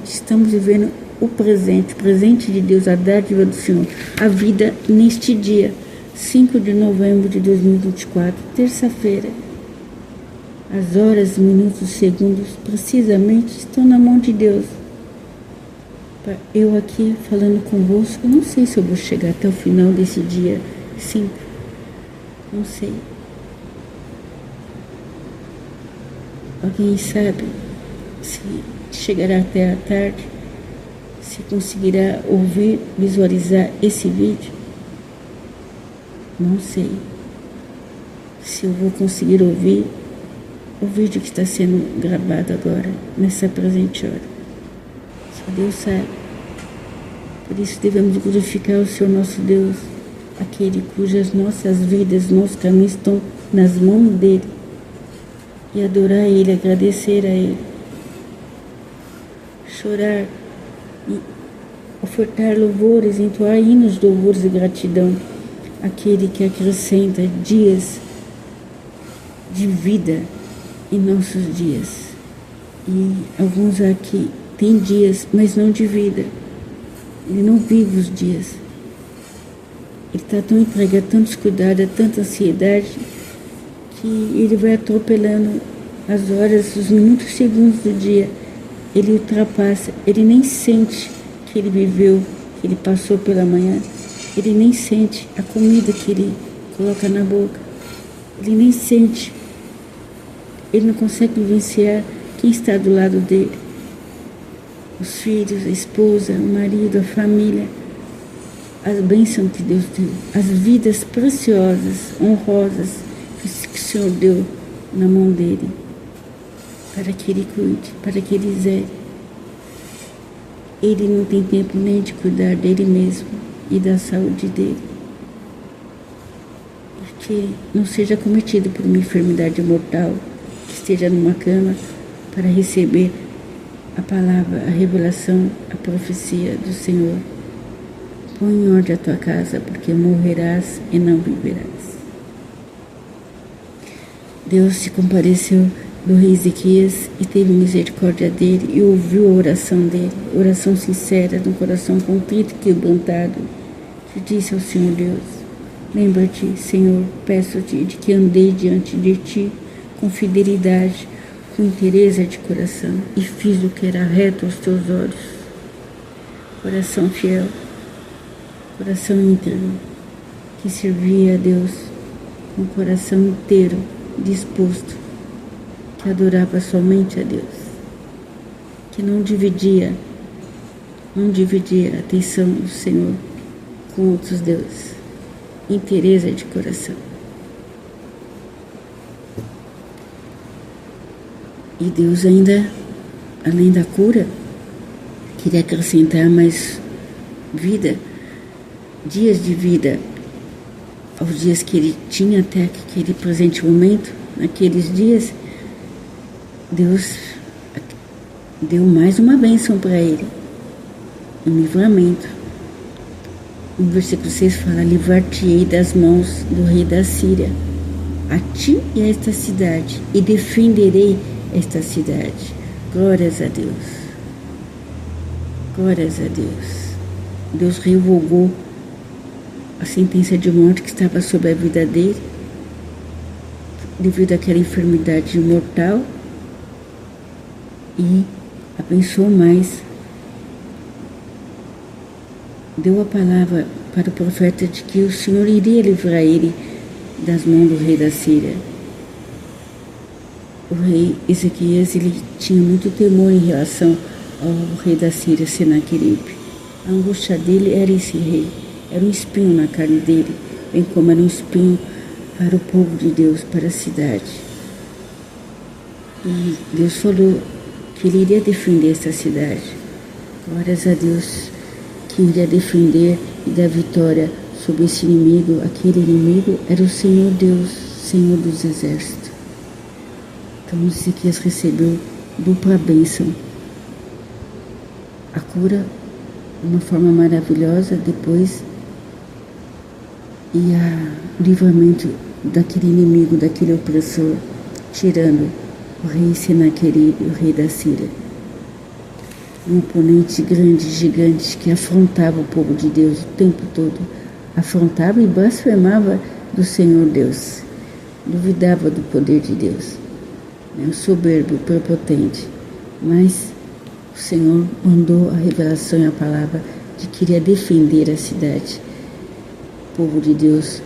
Estamos vivendo o presente de Deus, a dádiva do Senhor, a vida neste dia, 5 de novembro de 2024, terça-feira. As horas, minutos, segundos, precisamente, estão na mão de Deus. Eu aqui falando convosco, não sei se eu vou chegar até o final desse dia 5. Não sei. Alguém sabe se chegará até a tarde? Se conseguirá ouvir, visualizar esse vídeo? Não sei. Se eu vou conseguir ouvir o vídeo que está sendo gravado agora, nessa presente hora. Só Deus sabe. Por isso devemos glorificar o Senhor nosso Deus, aquele cujas nossas vidas, nossos caminhos estão nas mãos dEle. E adorar Ele, agradecer a Ele. Chorar e ofertar louvores, entoar hinos de louvores e gratidão. Aquele que acrescenta dias de vida em nossos dias. E alguns aqui têm dias, mas não de vida. Ele não vive os dias. Ele está tão entregue a tantos cuidados, a tanta ansiedade, que ele vai atropelando as horas, os minutos, segundos do dia. Ele ultrapassa, ele nem sente que ele viveu, que ele passou pela manhã. Ele nem sente a comida que ele coloca na boca. Ele nem sente. Ele não consegue vivenciar quem está do lado dele. Os filhos, a esposa, o marido, a família. As bênçãos que Deus deu. As vidas preciosas, honrosas, que o Senhor deu na mão dele. Para que ele cuide, para que ele zere. Ele não tem tempo nem de cuidar dele mesmo e da saúde dele. Que não seja cometido por uma enfermidade mortal, que esteja numa cama para receber a palavra, a revelação, a profecia do Senhor. Põe em ordem a tua casa, porque morrerás e não viverás. Deus se compadeceu do rei Ezequias e teve misericórdia dele e ouviu a oração dele, oração sincera, de um coração contrito e quebrantado, que disse ao Senhor Deus: lembra-te, Senhor, peço-te de que andei diante de ti com fidelidade, com interesse de coração, e fiz o que era reto aos teus olhos. Coração fiel, coração íntegro, que servia a Deus com o coração inteiro, disposto, que adorava somente a Deus, que não dividia a atenção do Senhor com outros deuses. Interesse de coração. E Deus ainda, além da cura, queria acrescentar mais vida, dias de vida, aos dias que ele tinha até aquele presente momento. Naqueles dias, Deus deu mais uma bênção para ele, um livramento. No versículo 6 fala: livrar-te-ei das mãos do rei da Síria, a ti e a esta cidade, e defenderei esta cidade. Glórias a Deus. Glórias a Deus. Deus revogou a sentença de morte que estava sobre a vida dele, devido àquela enfermidade mortal, e abençoou mais. Deu a palavra para o profeta de que o Senhor iria livrar ele das mãos do rei da Síria. O rei Ezequias, ele tinha muito temor em relação ao rei da Síria, Senaqueribe. A angústia dele era esse rei, era um espinho na carne dele, bem como era um espinho para o povo de Deus, para a cidade. E Deus falou que ele iria defender essa cidade. Glórias a Deus, que iria defender e dar vitória sobre esse inimigo. Aquele inimigo era o Senhor Deus, Senhor dos exércitos. Então Ezequias recebeu dupla bênção. A cura de uma forma maravilhosa, depois, e o livramento daquele inimigo, daquele opressor, tirando o rei Senaqueribe, o rei da Síria. Um oponente grande, gigante, que afrontava o povo de Deus o tempo todo. Afrontava e blasfemava do Senhor Deus. Duvidava do poder de Deus. né, o soberbo, o prepotente. Mas o Senhor mandou a revelação e a palavra de que iria defender a cidade, o povo de Deus,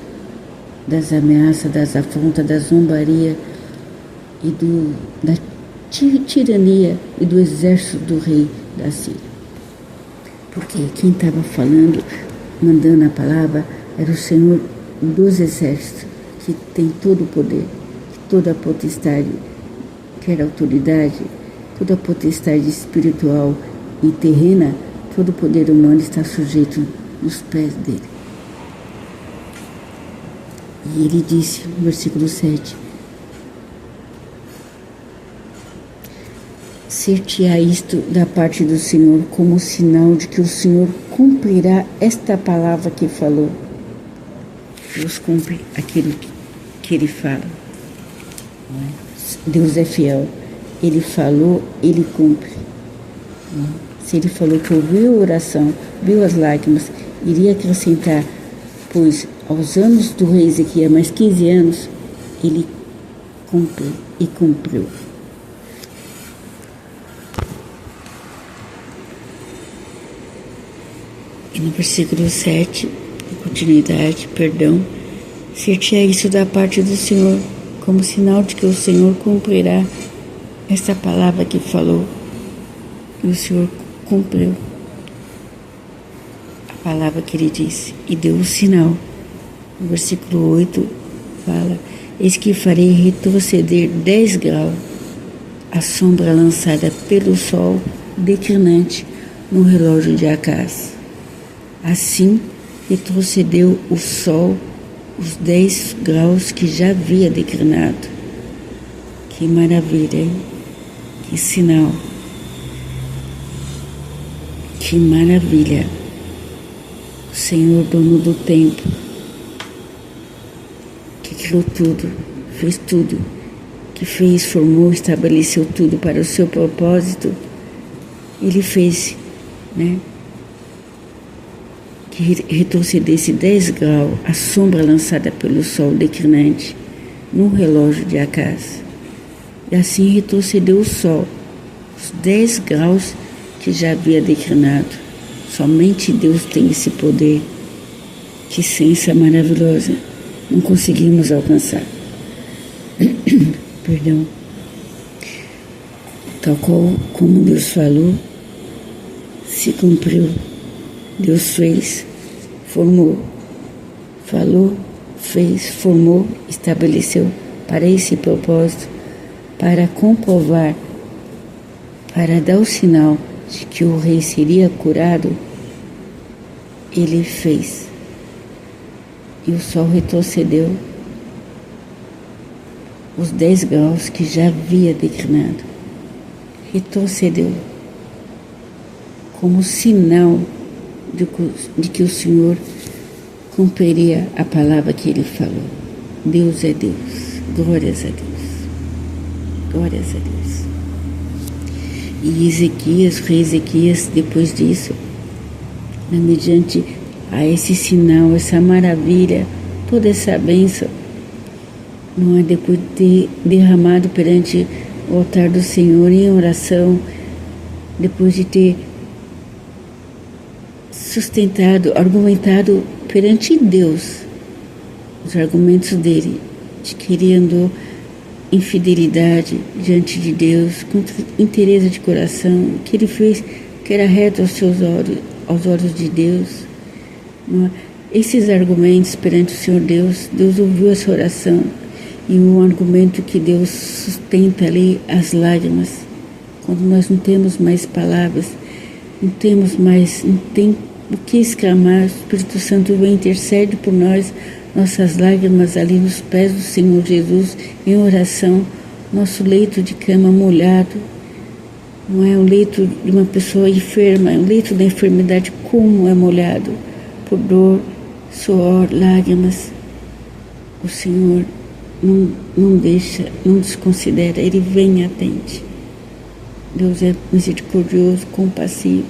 das ameaças, das afrontas, da zombaria e da tirania e do exército do rei da Síria. Porque quem estava falando, mandando a palavra, era o Senhor dos exércitos, que tem todo o poder, toda a potestade, quer autoridade, toda a potestade espiritual e terrena, todo o poder humano está sujeito nos pés dele. E ele disse, no versículo 7, ser-te-á isto da parte do Senhor como sinal de que o Senhor cumprirá esta palavra que falou. Deus cumpre aquilo que ele fala. Deus é fiel. Ele falou, ele cumpre. Se ele falou que ouviu a oração, viu as lágrimas, iria acrescentar, pois aos anos do rei Ezequias, mais 15 anos, ele cumpriu e cumpriu. E no versículo 7, continuidade, ser-te-á isso da parte do Senhor, como sinal de que o Senhor cumprirá esta palavra que falou. E o Senhor cumpriu a palavra que ele disse e deu o sinal. No versículo 8 fala, eis que farei retroceder 10 graus a sombra lançada pelo sol declinante no relógio de Acás. Assim retrocedeu o sol os 10 graus que já havia declinado. Que maravilha, hein? Que sinal. Que maravilha. O Senhor, dono do tempo, que criou tudo, fez tudo, que fez, formou, estabeleceu tudo para o seu propósito, ele fez, né? Que retrocedesse 10 graus a sombra lançada pelo sol declinante no relógio de Acás. E assim retrocedeu o sol, os 10 graus que já havia declinado. Somente Deus tem esse poder. Que ciência maravilhosa. Não conseguimos alcançar. Perdão. Tal qual como Deus falou, se cumpriu. Deus fez, formou, falou, fez, formou, estabeleceu para esse propósito, para comprovar, para dar o sinal de que o rei seria curado, ele fez. E o sol retrocedeu os 10 graus que já havia declinado. Retrocedeu como sinal de que o Senhor cumpriria a palavra que ele falou. Deus é Deus. Glórias a Deus. Glórias a Deus. E Ezequias, o rei Ezequias, depois disso, mediante a esse sinal, essa maravilha, toda essa bênção, não é, depois de ter derramado perante o altar do Senhor em oração, depois de ter sustentado, argumentado perante Deus os argumentos dele, de que ele andou em fidelidade diante de Deus, com inteireza de coração, que ele fez que era reto aos seus olhos, aos olhos de Deus. Não é? Esses argumentos perante o Senhor Deus, Deus ouviu essa oração, e um argumento que Deus sustenta ali, as lágrimas, quando nós não temos mais palavras, não tem o que exclamar, o Espírito Santo vem, intercede por nós, nossas lágrimas ali nos pés do Senhor Jesus, em oração, nosso leito de cama molhado, não é o leito de uma pessoa enferma, é o leito da enfermidade, como é molhado, por dor, suor, lágrimas. O Senhor não deixa, não desconsidera, Ele vem e atende. Deus é misericordioso, compassivo,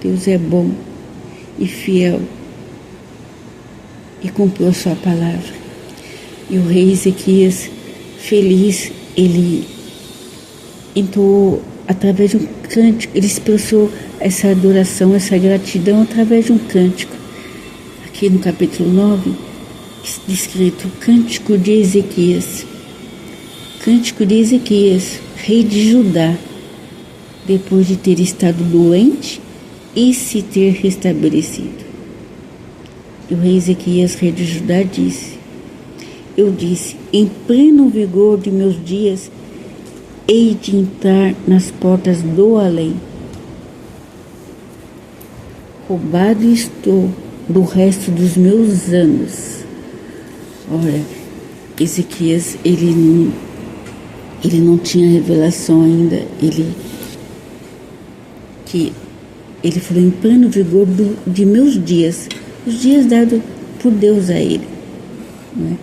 Deus é bom e fiel, e cumpriu a sua palavra. E o rei Ezequias, feliz, ele entoou através de um cântico, ele expressou essa adoração, essa gratidão através de um cântico. Aqui no capítulo 9, descrito o cântico de Ezequias. Cântico de Ezequias, rei de Judá, depois de ter estado doente e se ter restabelecido. E o rei Ezequias, rei de Judá, disse: eu disse, em pleno vigor de meus dias, hei de entrar nas portas do além. Roubado estou do resto dos meus anos. Ora, Ezequias, ele não tinha revelação ainda. Ele falou, em pleno vigor de meus dias, os dias dados por Deus a ele, não é?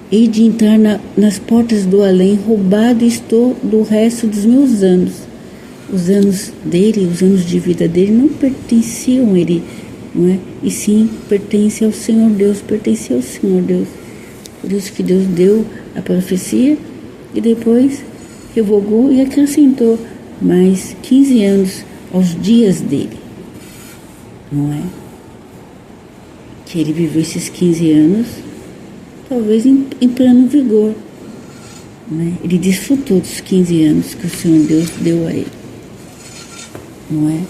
Hei de entrar nas portas do além, roubado estou do resto dos meus anos. Os anos dele, os anos de vida dele não pertenciam a ele, não é? E sim, pertence ao Senhor Deus, pertence ao Senhor Deus. Por isso que Deus deu a profecia e depois revogou e acrescentou mais 15 anos aos dias dele, não é? Que ele viveu esses 15 anos, talvez em pleno vigor, né? Ele desfrutou dos 15 anos que o Senhor Deus deu a ele, não é?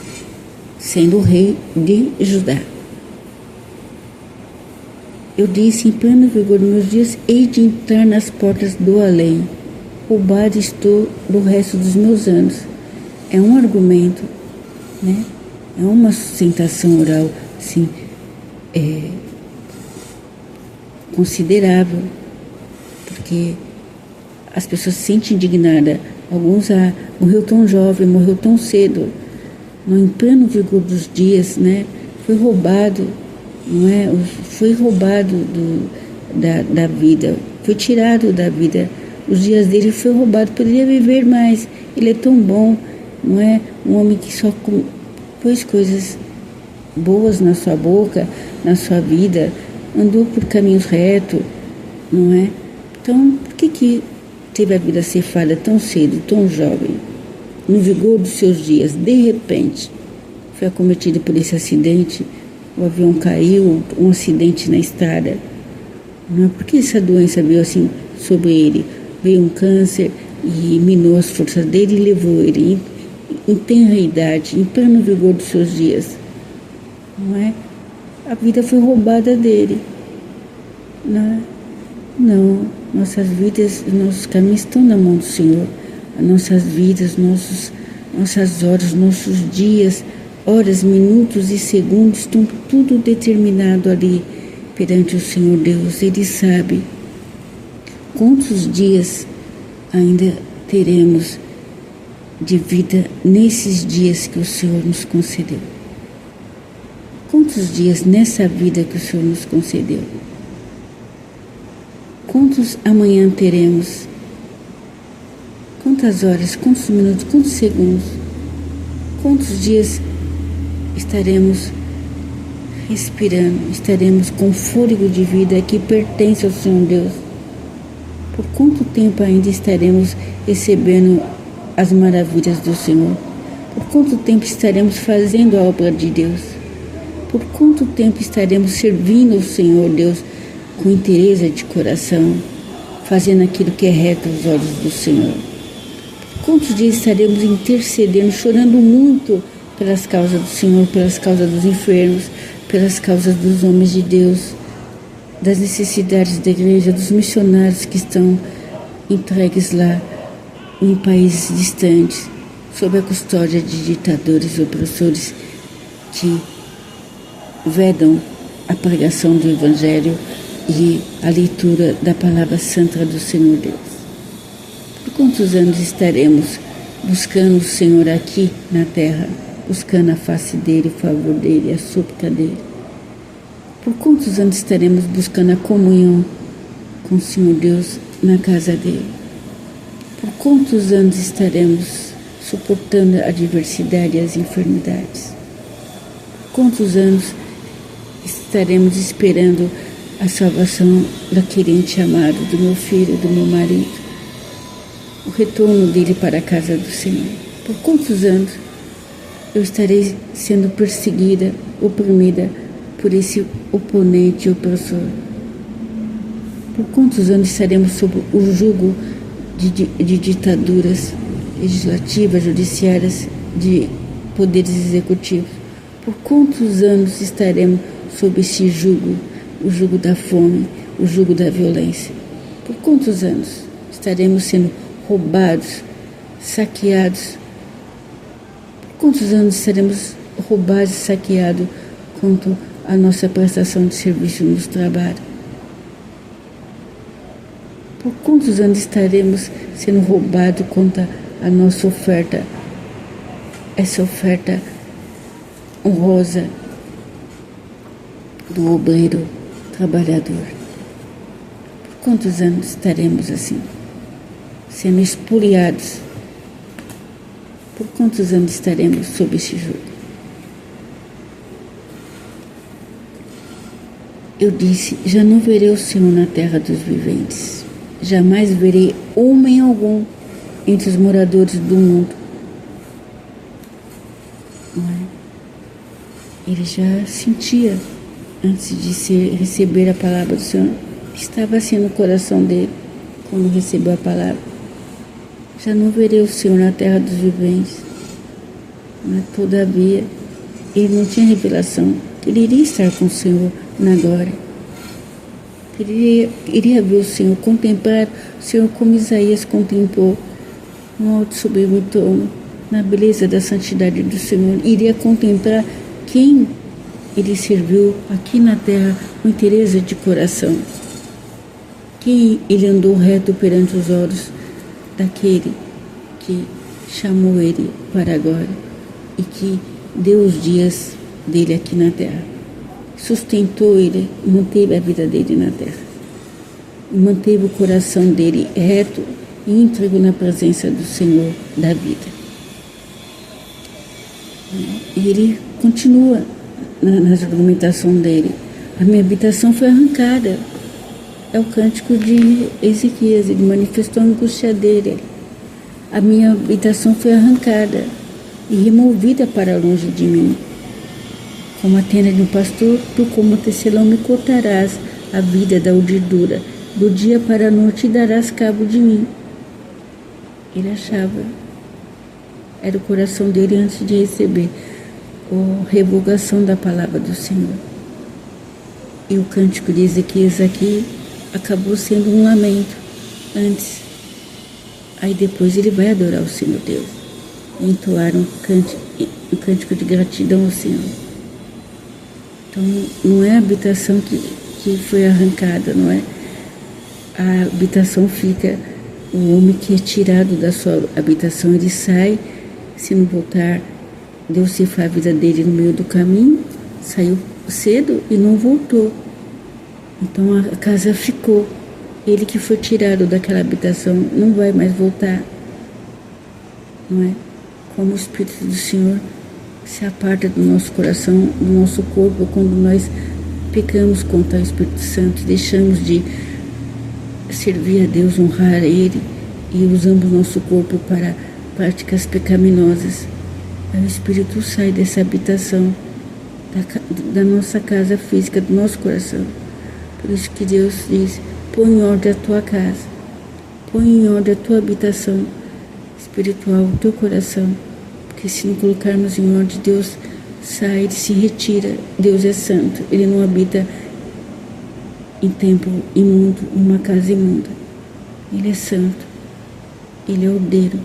Sendo o rei de Judá. Eu disse, em pleno vigor dos meus dias, hei de entrar nas portas do além. Roubado estou do resto dos meus anos. É um argumento, né? É uma sustentação oral, assim, considerável, porque as pessoas se sentem indignadas. Alguns morreu tão jovem, morreu tão cedo, não, em pleno vigor dos dias, né? Foi roubado, não é? Foi roubado da vida, foi tirado da vida. Os dias dele foi roubado, poderia viver mais. Ele é tão bom, não é? Um homem que só pôs coisas boas na sua boca, na sua vida, andou por caminhos retos, não é? Então, por que teve a vida ceifada tão cedo, tão jovem? No vigor dos seus dias, de repente, foi acometido por esse acidente, o avião caiu, um acidente na estrada. Não é? Por que essa doença veio assim sobre ele? Veio um câncer e minou as forças dele e levou ele em tenra idade, em pleno vigor dos seus dias. Não é? A vida foi roubada dele. Não é? Não, nossas vidas, nossos caminhos estão na mão do Senhor. As nossas vidas, nossas horas, nossos dias, horas, minutos e segundos, estão tudo determinado ali perante o Senhor Deus. Ele sabe quantos dias ainda teremos de vida nesses dias que o Senhor nos concedeu. Quantos dias nessa vida que o Senhor nos concedeu? Quantos amanhã teremos? Quantas horas, quantos minutos, quantos segundos? Quantos dias estaremos respirando, estaremos com fôlego de vida que pertence ao Senhor Deus? Por quanto tempo ainda estaremos recebendo as maravilhas do Senhor? Por quanto tempo estaremos fazendo a obra de Deus? Por quanto tempo estaremos servindo ao Senhor Deus com interesse de coração, fazendo aquilo que é reto aos olhos do Senhor? Quantos dias estaremos intercedendo, chorando muito pelas causas do Senhor, pelas causas dos enfermos, pelas causas dos homens de Deus, das necessidades da igreja, dos missionários que estão entregues lá em países distantes, sob a custódia de ditadores e opressores que vedam a pregação do Evangelho e a leitura da palavra santa do Senhor Deus. Por quantos anos estaremos buscando o Senhor aqui na terra, buscando a face dele, o favor dele, a súplica dele? Por quantos anos estaremos buscando a comunhão com o Senhor Deus na casa dele? Por quantos anos estaremos suportando a adversidade e as enfermidades? Por quantos anos estaremos esperando a salvação daquele ente amado, do meu filho, do meu marido? o retorno dele para a casa do Senhor. Por quantos anos eu estarei sendo perseguida, oprimida por esse oponente opressor? Por quantos anos estaremos sob o jugo de ditaduras legislativas, judiciárias, de poderes executivos? Por quantos anos estaremos sob esse jugo, o jugo da fome, o jugo da violência? Por quantos anos estaremos sendo roubados, saqueados? Por quantos anos seremos roubados e saqueados quanto à nossa prestação de serviço nos trabalhos? Por quantos anos estaremos sendo roubados quanto à nossa oferta, essa oferta honrosa do obreiro trabalhador? Por quantos anos estaremos assim, sendo espoliados? Por quantos anos estaremos sob esse jugo? Eu disse: já não verei o Senhor na terra dos viventes. Jamais verei homem algum entre os moradores do mundo. Não é? Ele já sentia, antes de receber a palavra do Senhor, estava assim no coração dele, quando recebeu a palavra. Já não verei o Senhor na terra dos viventes. Mas, todavia, ele não tinha revelação. Ele iria estar com o Senhor na glória. Ele iria ver o Senhor, contemplar o Senhor como Isaías contemplou no alto sublime trono, na beleza da santidade do Senhor. Iria contemplar quem ele serviu aqui na terra com inteireza de coração. Quem ele andou reto perante os olhos daquele que chamou ele para agora e que deu os dias dele aqui na terra. Sustentou ele, manteve a vida dele na terra. Manteve o coração dele reto e íntegro na presença do Senhor da vida. E ele continua na argumentação dele. A minha habitação foi arrancada. É o cântico de Ezequias. Ele manifestou a angústia dele. A minha habitação foi arrancada e removida para longe de mim. Como a tenda de um pastor, tu como tecelão me cortarás a vida da urdidura. Do dia para a noite darás cabo de mim. Ele achava, era o coração dele antes de receber a revogação da palavra do Senhor. E o cântico de Ezequias aqui acabou sendo um lamento antes. Aí depois ele vai adorar o Senhor Deus. E entoar um cântico de gratidão ao Senhor. Então não é a habitação que foi arrancada, não é? A habitação fica, o homem que é tirado da sua habitação, ele sai, se não voltar, Deus se faz a vida dele no meio do caminho, saiu cedo e não voltou. Então a casa ficou. Ele que foi tirado daquela habitação não vai mais voltar. Não é? Como o Espírito do Senhor se aparta do nosso coração, do nosso corpo, quando nós pecamos contra o Espírito Santo, deixamos de servir a Deus, honrar a Ele e usamos nosso corpo para práticas pecaminosas. Aí o Espírito sai dessa habitação, da nossa casa física, do nosso coração. Por isso que Deus diz: põe em ordem a tua casa, põe em ordem a tua habitação espiritual, o teu coração. Porque se não colocarmos em ordem, Deus sai, Ele se retira. Deus é santo, Ele não habita em templo imundo, numa casa imunda. Ele é santo, Ele é ordeiro.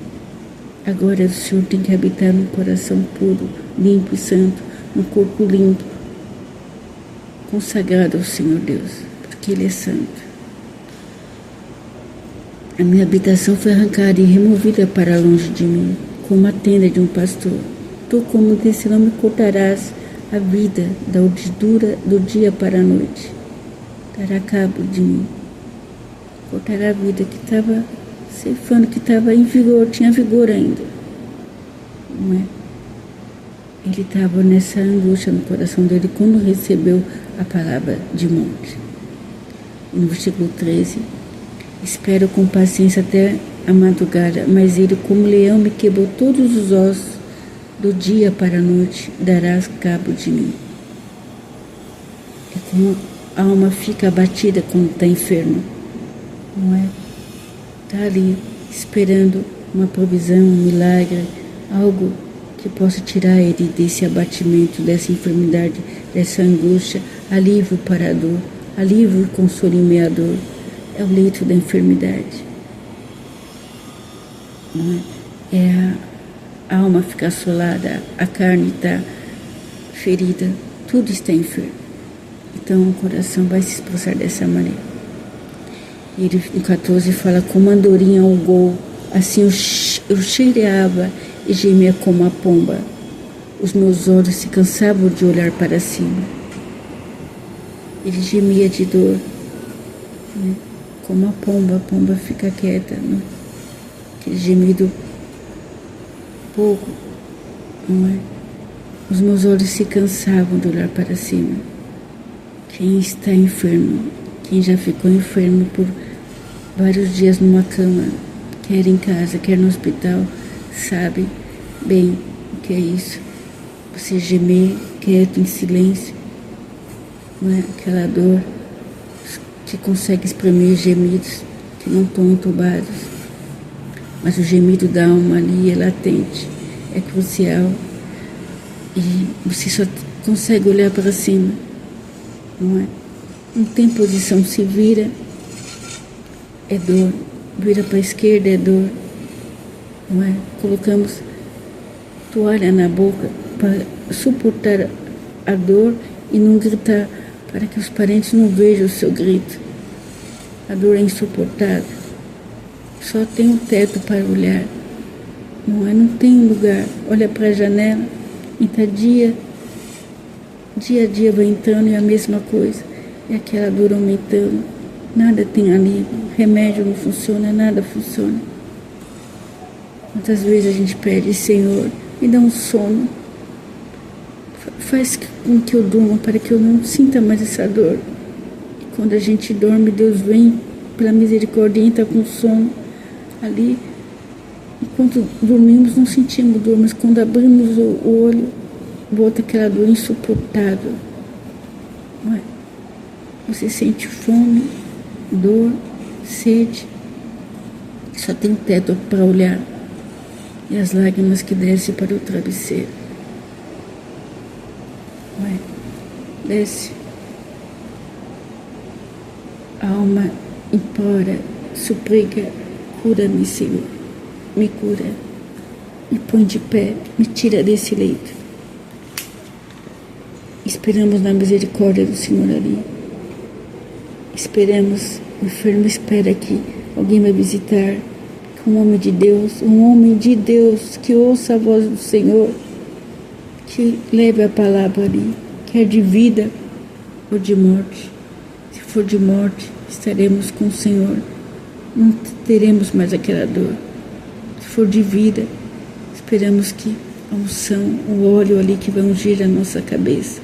Agora o Senhor tem que habitar num coração puro, limpo e santo, num corpo limpo, consagrado ao Senhor Deus, porque Ele é santo. A minha habitação foi arrancada e removida para longe de mim, como a tenda de um pastor. Tu, como tecelão, me cortarás a vida da urdidura do dia para a noite. Dará cabo de mim. Cortará a vida que estava ceifando, que estava em vigor, tinha vigor ainda. Não é? Ele estava nessa angústia no coração dele quando recebeu a palavra de morte. E no versículo 13, espero com paciência até a madrugada, mas ele, como leão, me quebrou todos os ossos. Do dia para a noite darás cabo de mim. É como a alma fica abatida quando está enferma, não é? Está ali esperando uma provisão, um milagre, algo que possa tirar ele desse abatimento, dessa enfermidade, dessa angústia, alívio para a dor, alívio e consolo em meio à dor. É o leito da enfermidade, não é? É a alma fica assolada, a carne está ferida, tudo está enfermo. Então o coração vai se expressar dessa maneira. E ele, no 14, fala: como a andorinha ao gol, assim eu cheireava e gemia como a pomba. Os meus olhos se cansavam de olhar para cima. Ele gemia de dor, né? Como a pomba fica quieta, né? Aquele gemido pouco, não é? Os meus olhos se cansavam de olhar para cima. Quem está enfermo, quem já ficou enfermo por vários dias numa cama, quer em casa, quer no hospital, sabe bem o que é isso. Você gemer quieto, em silêncio, não é? Aquela dor que consegue exprimir gemidos que não estão entubados. Mas o gemido da alma ali é latente, é crucial. E você só consegue olhar para cima, não é? Não tem posição, se vira, é dor. Vira para a esquerda, é dor, não é? Colocamos toalha na boca para suportar a dor e não gritar, para que os parentes não vejam o seu grito. A dor é insuportável. Só tem um teto para olhar, não é? Não tem lugar. Olha para a janela e está dia a dia vai entrando e é a mesma coisa. E aquela dor aumentando. Nada tem alívio. Remédio não funciona, nada funciona. Quantas vezes a gente pede: Senhor, me dá um sono. Faz com que eu durma para que eu não sinta mais essa dor. E quando a gente dorme, Deus vem pela misericórdia e entra com sono. Ali, enquanto dormimos, não sentimos dor, mas quando abrimos o olho, volta aquela dor insuportável, não é? Você sente fome, dor, sede, só tem teto para olhar e as lágrimas que descem para o travesseiro, não é? Desce, a alma implora, suplica: cura-me, Senhor, me cura, me põe de pé, me tira desse leito. Esperamos na misericórdia do Senhor ali. Esperamos, o enfermo espera que alguém vai visitar, que um homem de Deus que ouça a voz do Senhor, que leve a palavra ali, quer de vida ou de morte. Se for de morte, estaremos com o Senhor. Não teremos mais aquela dor. Se for de vida, esperamos que a unção, o óleo ali que vai ungir a nossa cabeça,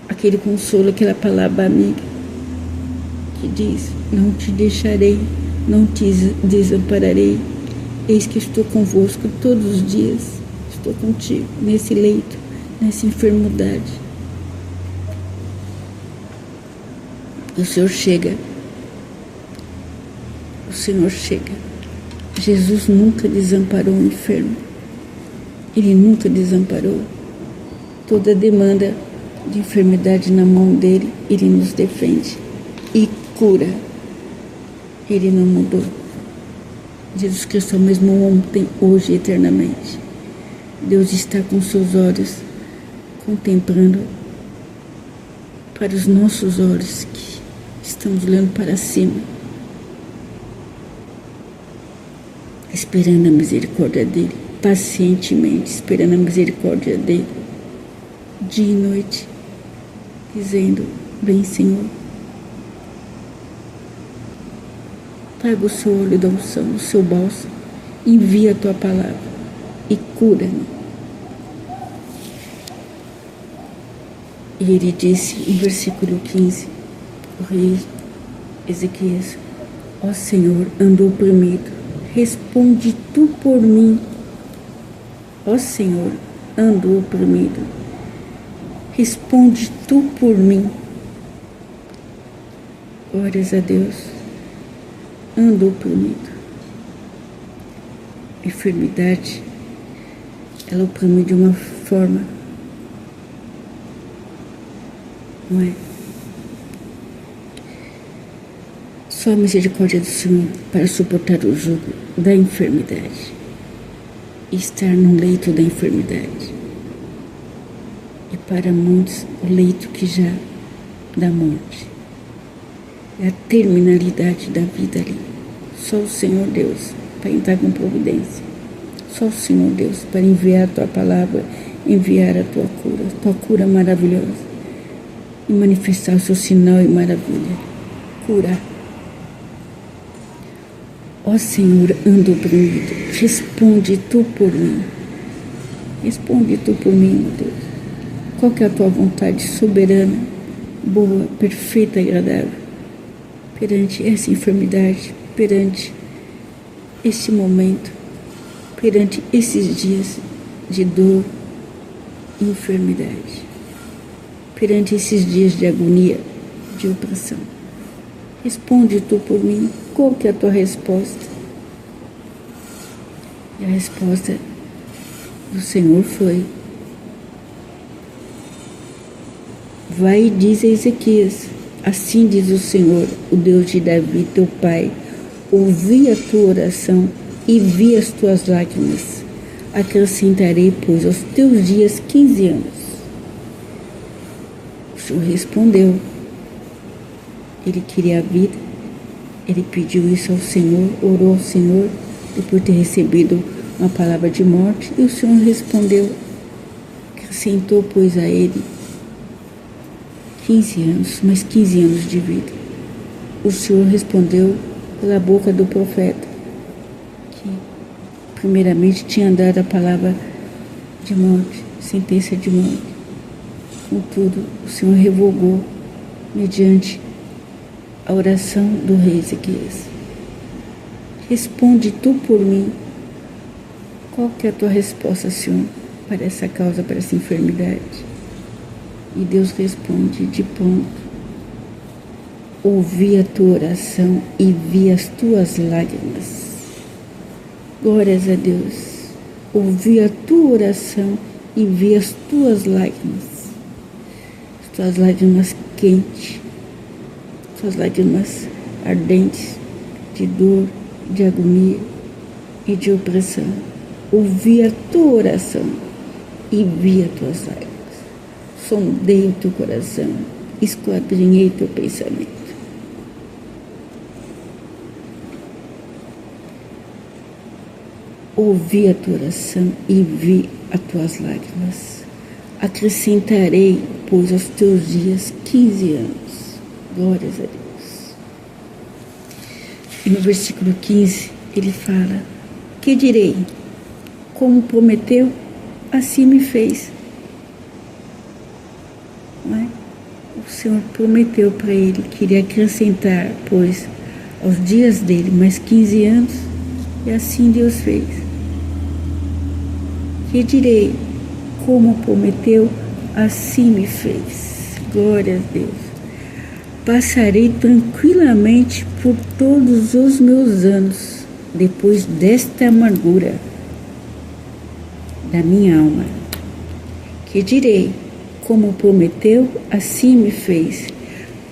aquele consolo, aquela palavra amiga que diz: não te deixarei, não te desampararei, eis que estou convosco todos os dias, estou contigo nesse leito, nessa enfermidade. O Senhor chega. O Senhor chega. Jesus nunca desamparou o enfermo. Ele nunca desamparou. Toda demanda de enfermidade na mão dele, ele nos defende e cura. Ele não mudou. Jesus Cristo é o mesmo ontem, hoje e eternamente. Deus está com seus olhos contemplando para os nossos olhos que estamos olhando para cima, esperando a misericórdia dele, pacientemente esperando a misericórdia dele, dia e noite, dizendo: vem, Senhor, traga o seu óleo da unção, o seu bálsamo, envia a tua palavra e cura-me. E ele disse em versículo 15, o rei Ezequias: Ó Senhor, ando oprimido, responde tu por mim. Ó Senhor, ando oprimido, responde tu por mim. Glórias a Deus. Ando oprimido. A enfermidade, ela oprime de uma forma, não é? Só a misericórdia do Senhor para suportar o jugo da enfermidade e estar no leito da enfermidade. E para muitos, o leito que já da morte. É a terminalidade da vida ali. Só o Senhor Deus para entrar com providência. Só o Senhor Deus para enviar a tua palavra, enviar a tua cura maravilhosa. E manifestar o seu sinal e maravilha. Curar. Ó Senhor, ando oprimido, responde tu por mim. Responde tu por mim, meu Deus. Qual que é a tua vontade soberana, boa, perfeita e agradável perante essa enfermidade, perante esse momento, perante esses dias de dor e enfermidade, perante esses dias de agonia, de opressão. Responde tu por mim. Qual que é a tua resposta? E a resposta do Senhor foi: vai e diz a Ezequias, assim diz o Senhor, o Deus de Davi, teu pai, ouvi a tua oração e vi as tuas lágrimas. Acrescentarei, pois, aos teus dias 15 anos. O Senhor respondeu. Ele queria a vida, ele pediu isso ao Senhor, orou ao Senhor, depois de ter recebido uma palavra de morte, e o Senhor respondeu, acrescentou, pois, a ele 15 anos, mais 15 anos de vida. O Senhor respondeu pela boca do profeta, que primeiramente tinha dado a palavra de morte, sentença de morte. Contudo, o Senhor revogou mediante a oração do rei Ezequias. Responde tu por mim. Qual que é a tua resposta, Senhor, para essa causa, para essa enfermidade? E Deus responde de pronto. Ouvi a tua oração e vi as tuas lágrimas. Glórias a Deus. Ouvi a tua oração e vi as tuas lágrimas. As tuas lágrimas quentes, suas lágrimas ardentes de dor, de agonia e de opressão. Ouvi a tua oração e vi as tuas lágrimas. Sondei o teu coração, esquadrinhei teu pensamento. Ouvi a tua oração e vi as tuas lágrimas. Acrescentarei, pois, aos teus dias 15 anos. Glórias a Deus. E no versículo 15, ele fala: que direi? Como prometeu, assim me fez. Não é? O Senhor prometeu para ele que iria acrescentar, pois, aos dias dele mais 15 anos, e assim Deus fez. Que direi? Como prometeu, assim me fez. Glória a Deus. Passarei tranquilamente por todos os meus anos, depois desta amargura da minha alma. Que direi? Como prometeu, assim me fez.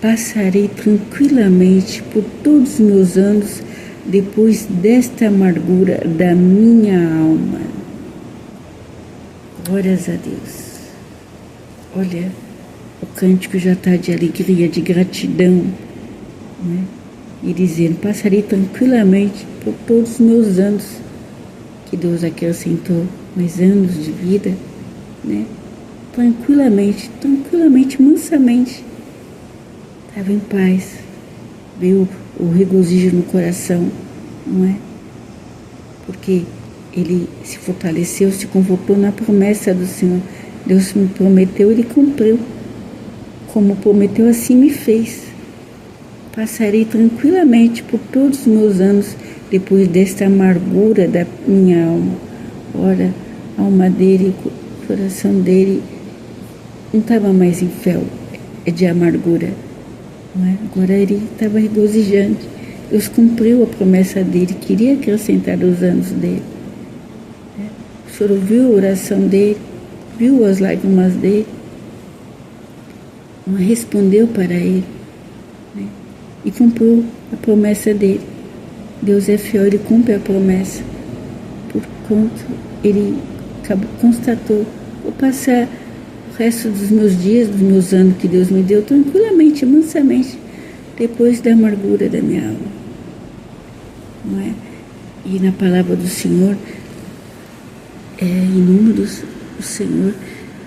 Passarei tranquilamente por todos os meus anos, depois desta amargura da minha alma. Glórias a Deus. Olha, o cântico já está de alegria, de gratidão, né? E dizendo: passarei tranquilamente por todos os meus anos, que Deus acrescentou mais anos de vida, né? Tranquilamente, mansamente, estava em paz, veio o regozijo no coração, não é? Porque ele se fortaleceu, se confortou na promessa do Senhor. Deus me prometeu, ele cumpriu. Como prometeu, assim me fez. Passarei tranquilamente por todos os meus anos depois desta amargura da minha alma. Ora, a alma dele, o coração dele não estava mais em fel de amargura, não é? Agora ele estava regozijante. Deus cumpriu a promessa dele, queria acrescentar os anos dele. O Senhor ouviu a oração dele, viu as lágrimas dele, respondeu para ele, né? E cumpriu a promessa dele. Deus é fiel, ele cumpre a promessa. Porquanto ele constatou: vou passar o resto dos meus dias, dos meus anos que Deus me deu, tranquilamente, mansamente, depois da amargura da minha alma. Não é? E na palavra do Senhor, em Números, o Senhor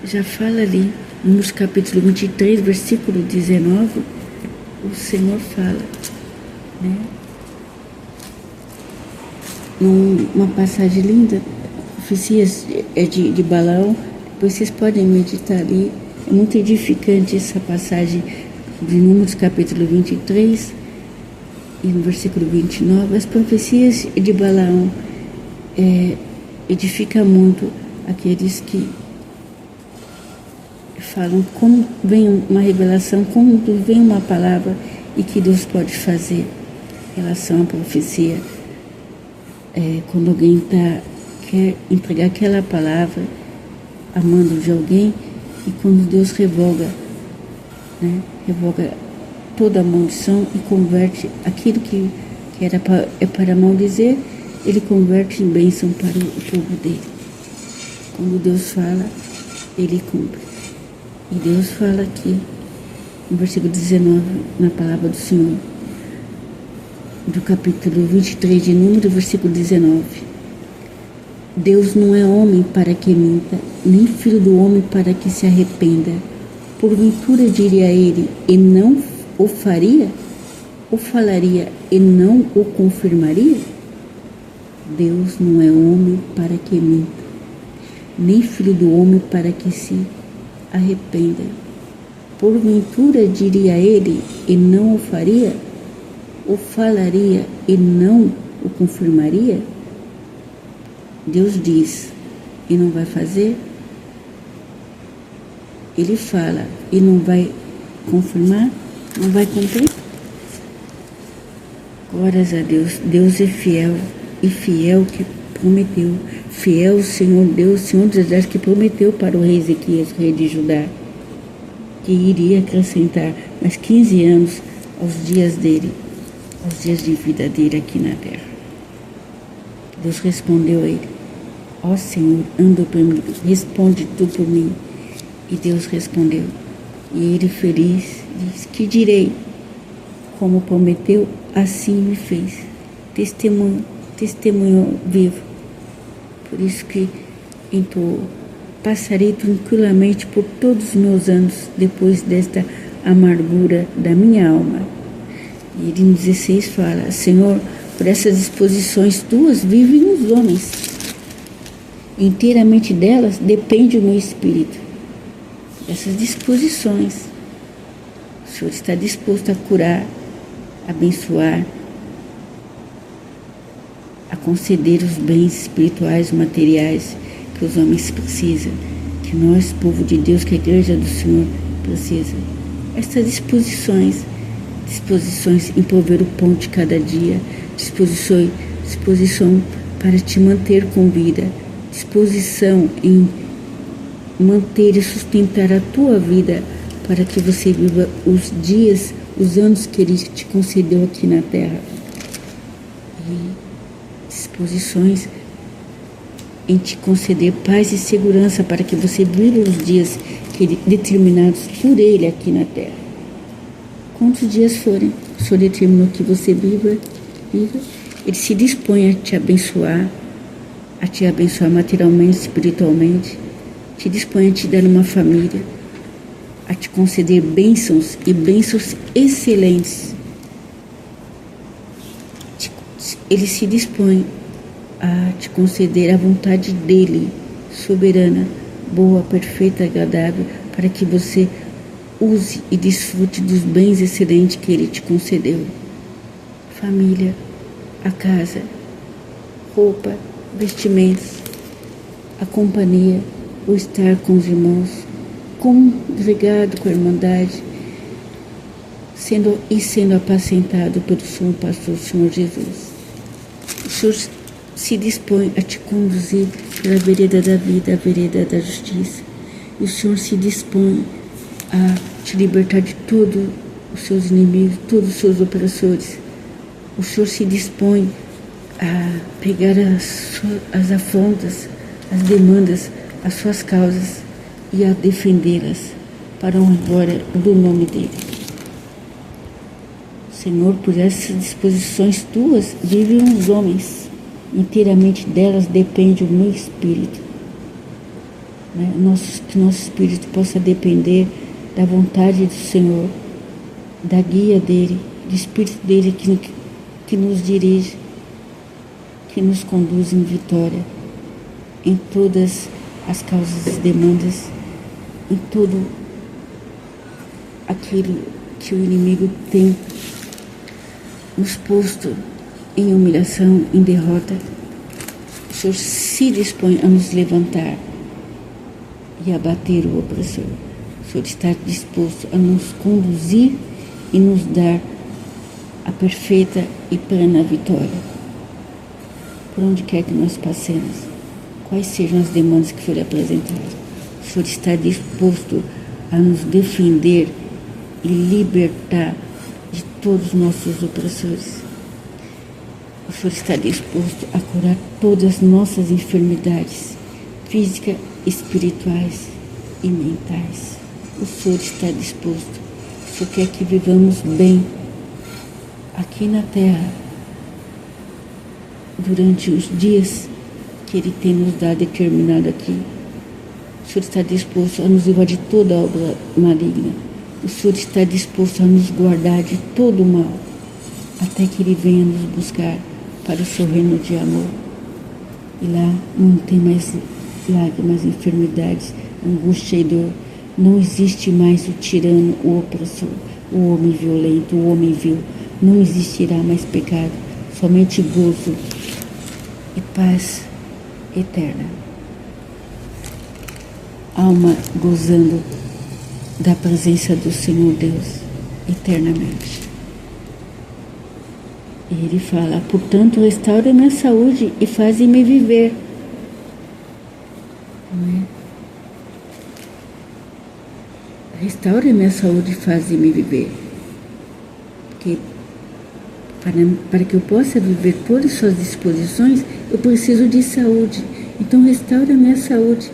já fala ali, Números capítulo 23, versículo 19, o Senhor fala, né? Numa passagem linda, profecias de Balaão, depois vocês podem meditar ali, é muito edificante essa passagem de Números capítulo 23 e no versículo 29, as profecias de Balaão edificam muito aqueles que falam como vem uma revelação, como vem uma palavra e que Deus pode fazer em relação à profecia. Quando alguém quer entregar aquela palavra a mando de alguém, e quando Deus revoga, né, revoga toda a maldição e converte aquilo que era para maldizer, ele converte em bênção para o povo dele. Quando Deus fala, ele cumpre. E Deus fala aqui, no versículo 19, na palavra do Senhor, do capítulo 23 de Números, versículo 19. Deus não é homem para que minta, nem filho do homem para que se arrependa. Porventura diria ele, e não o faria? Ou falaria, e não o confirmaria? Deus não é homem para que minta, nem filho do homem para que se arrependa. Porventura diria ele, e não o faria? Ou falaria e não o confirmaria? Deus diz e não vai fazer? Ele fala e não vai confirmar? Não vai cumprir? Glórias a Deus. Deus é fiel, e fiel que prometeu. Fiel o Senhor Deus, Senhor dos Exércitos, que prometeu para o rei Ezequias, rei de Judá, que iria acrescentar mais 15 anos aos dias dele, aos dias de vida dele aqui na terra. Deus respondeu a ele: ó Senhor, anda por mim, responde tu por mim. E Deus respondeu. E ele, feliz, diz: que direi? Como prometeu, assim me fez. Testemunho vivo. Por isso que entoou: passarei tranquilamente por todos os meus anos depois desta amargura da minha alma. E ele no 16 fala: Senhor, por essas disposições tuas vivem os homens. Inteiramente delas depende o meu espírito. Essas disposições. O Senhor está disposto a curar, a abençoar, a conceder os bens espirituais, materiais que os homens precisam, que nós, povo de Deus, que a igreja do Senhor precisa. Essas disposições em prover o pão de cada dia, disposição para te manter com vida, disposição em manter e sustentar a tua vida para que você viva os dias, os anos que Ele te concedeu aqui na terra. E disposições em te conceder paz e segurança para que você viva os dias determinados por Ele aqui na terra. Quantos dias forem, o Senhor determinou que você viva, Ele se dispõe a te abençoar materialmente, espiritualmente, te dispõe a te dar uma família, a te conceder bênçãos e bênçãos excelentes. Ele se dispõe a te conceder a vontade dEle, soberana, boa, perfeita, agradável, para que você use e desfrute dos bens excelentes que Ele te concedeu. Família, a casa, roupa, vestimentos, a companhia, o estar com os irmãos, congregado com a irmandade, sendo apacentado pelo Senhor Pastor, o Senhor Jesus. O Senhor se dispõe a te conduzir pela vereda da vida, a vereda da justiça. E o Senhor se dispõe a te libertar de todos os seus inimigos, todos os seus opressores. O Senhor se dispõe a pegar as afrontas, as demandas, as suas causas e a defendê-las para a glória do nome dEle. Senhor, por essas disposições tuas vivem os homens, inteiramente delas depende o meu espírito. Que nosso espírito possa depender da vontade do Senhor, da guia dEle, do espírito dEle que nos dirige, que nos conduz em vitória, em todas as causas e demandas, em todo aquilo que o inimigo tem nos posto em humilhação, em derrota. O Senhor se dispõe a nos levantar e a bater o opressor. O Senhor está disposto a nos conduzir e nos dar a perfeita e plena vitória. Por onde quer que nós passemos, quais sejam as demandas que forem apresentadas, o Senhor está disposto a nos defender e libertar de todos os nossos opressores. O Senhor está disposto a curar todas as nossas enfermidades físicas, espirituais e mentais. O Senhor está disposto. O Senhor quer que vivamos bem aqui na terra durante os dias que Ele tem nos dado determinado aqui. O Senhor está disposto a nos livrar de toda obra maligna. O Senhor está disposto a nos guardar de todo o mal, até que Ele venha nos buscar para o seu reino de amor. E lá não tem mais lágrimas, enfermidades, angústia e dor. Não existe mais o tirano, o opressor, o homem violento, o homem vil. Não existirá mais pecado, somente gozo e paz eterna. Alma gozando da presença do Senhor Deus eternamente. E Ele fala: portanto, restaura minha saúde e faze-me viver. Não é? Restaura minha saúde e faze-me viver. Porque para que eu possa viver todas as suas disposições, eu preciso de saúde. Então, restaura minha saúde,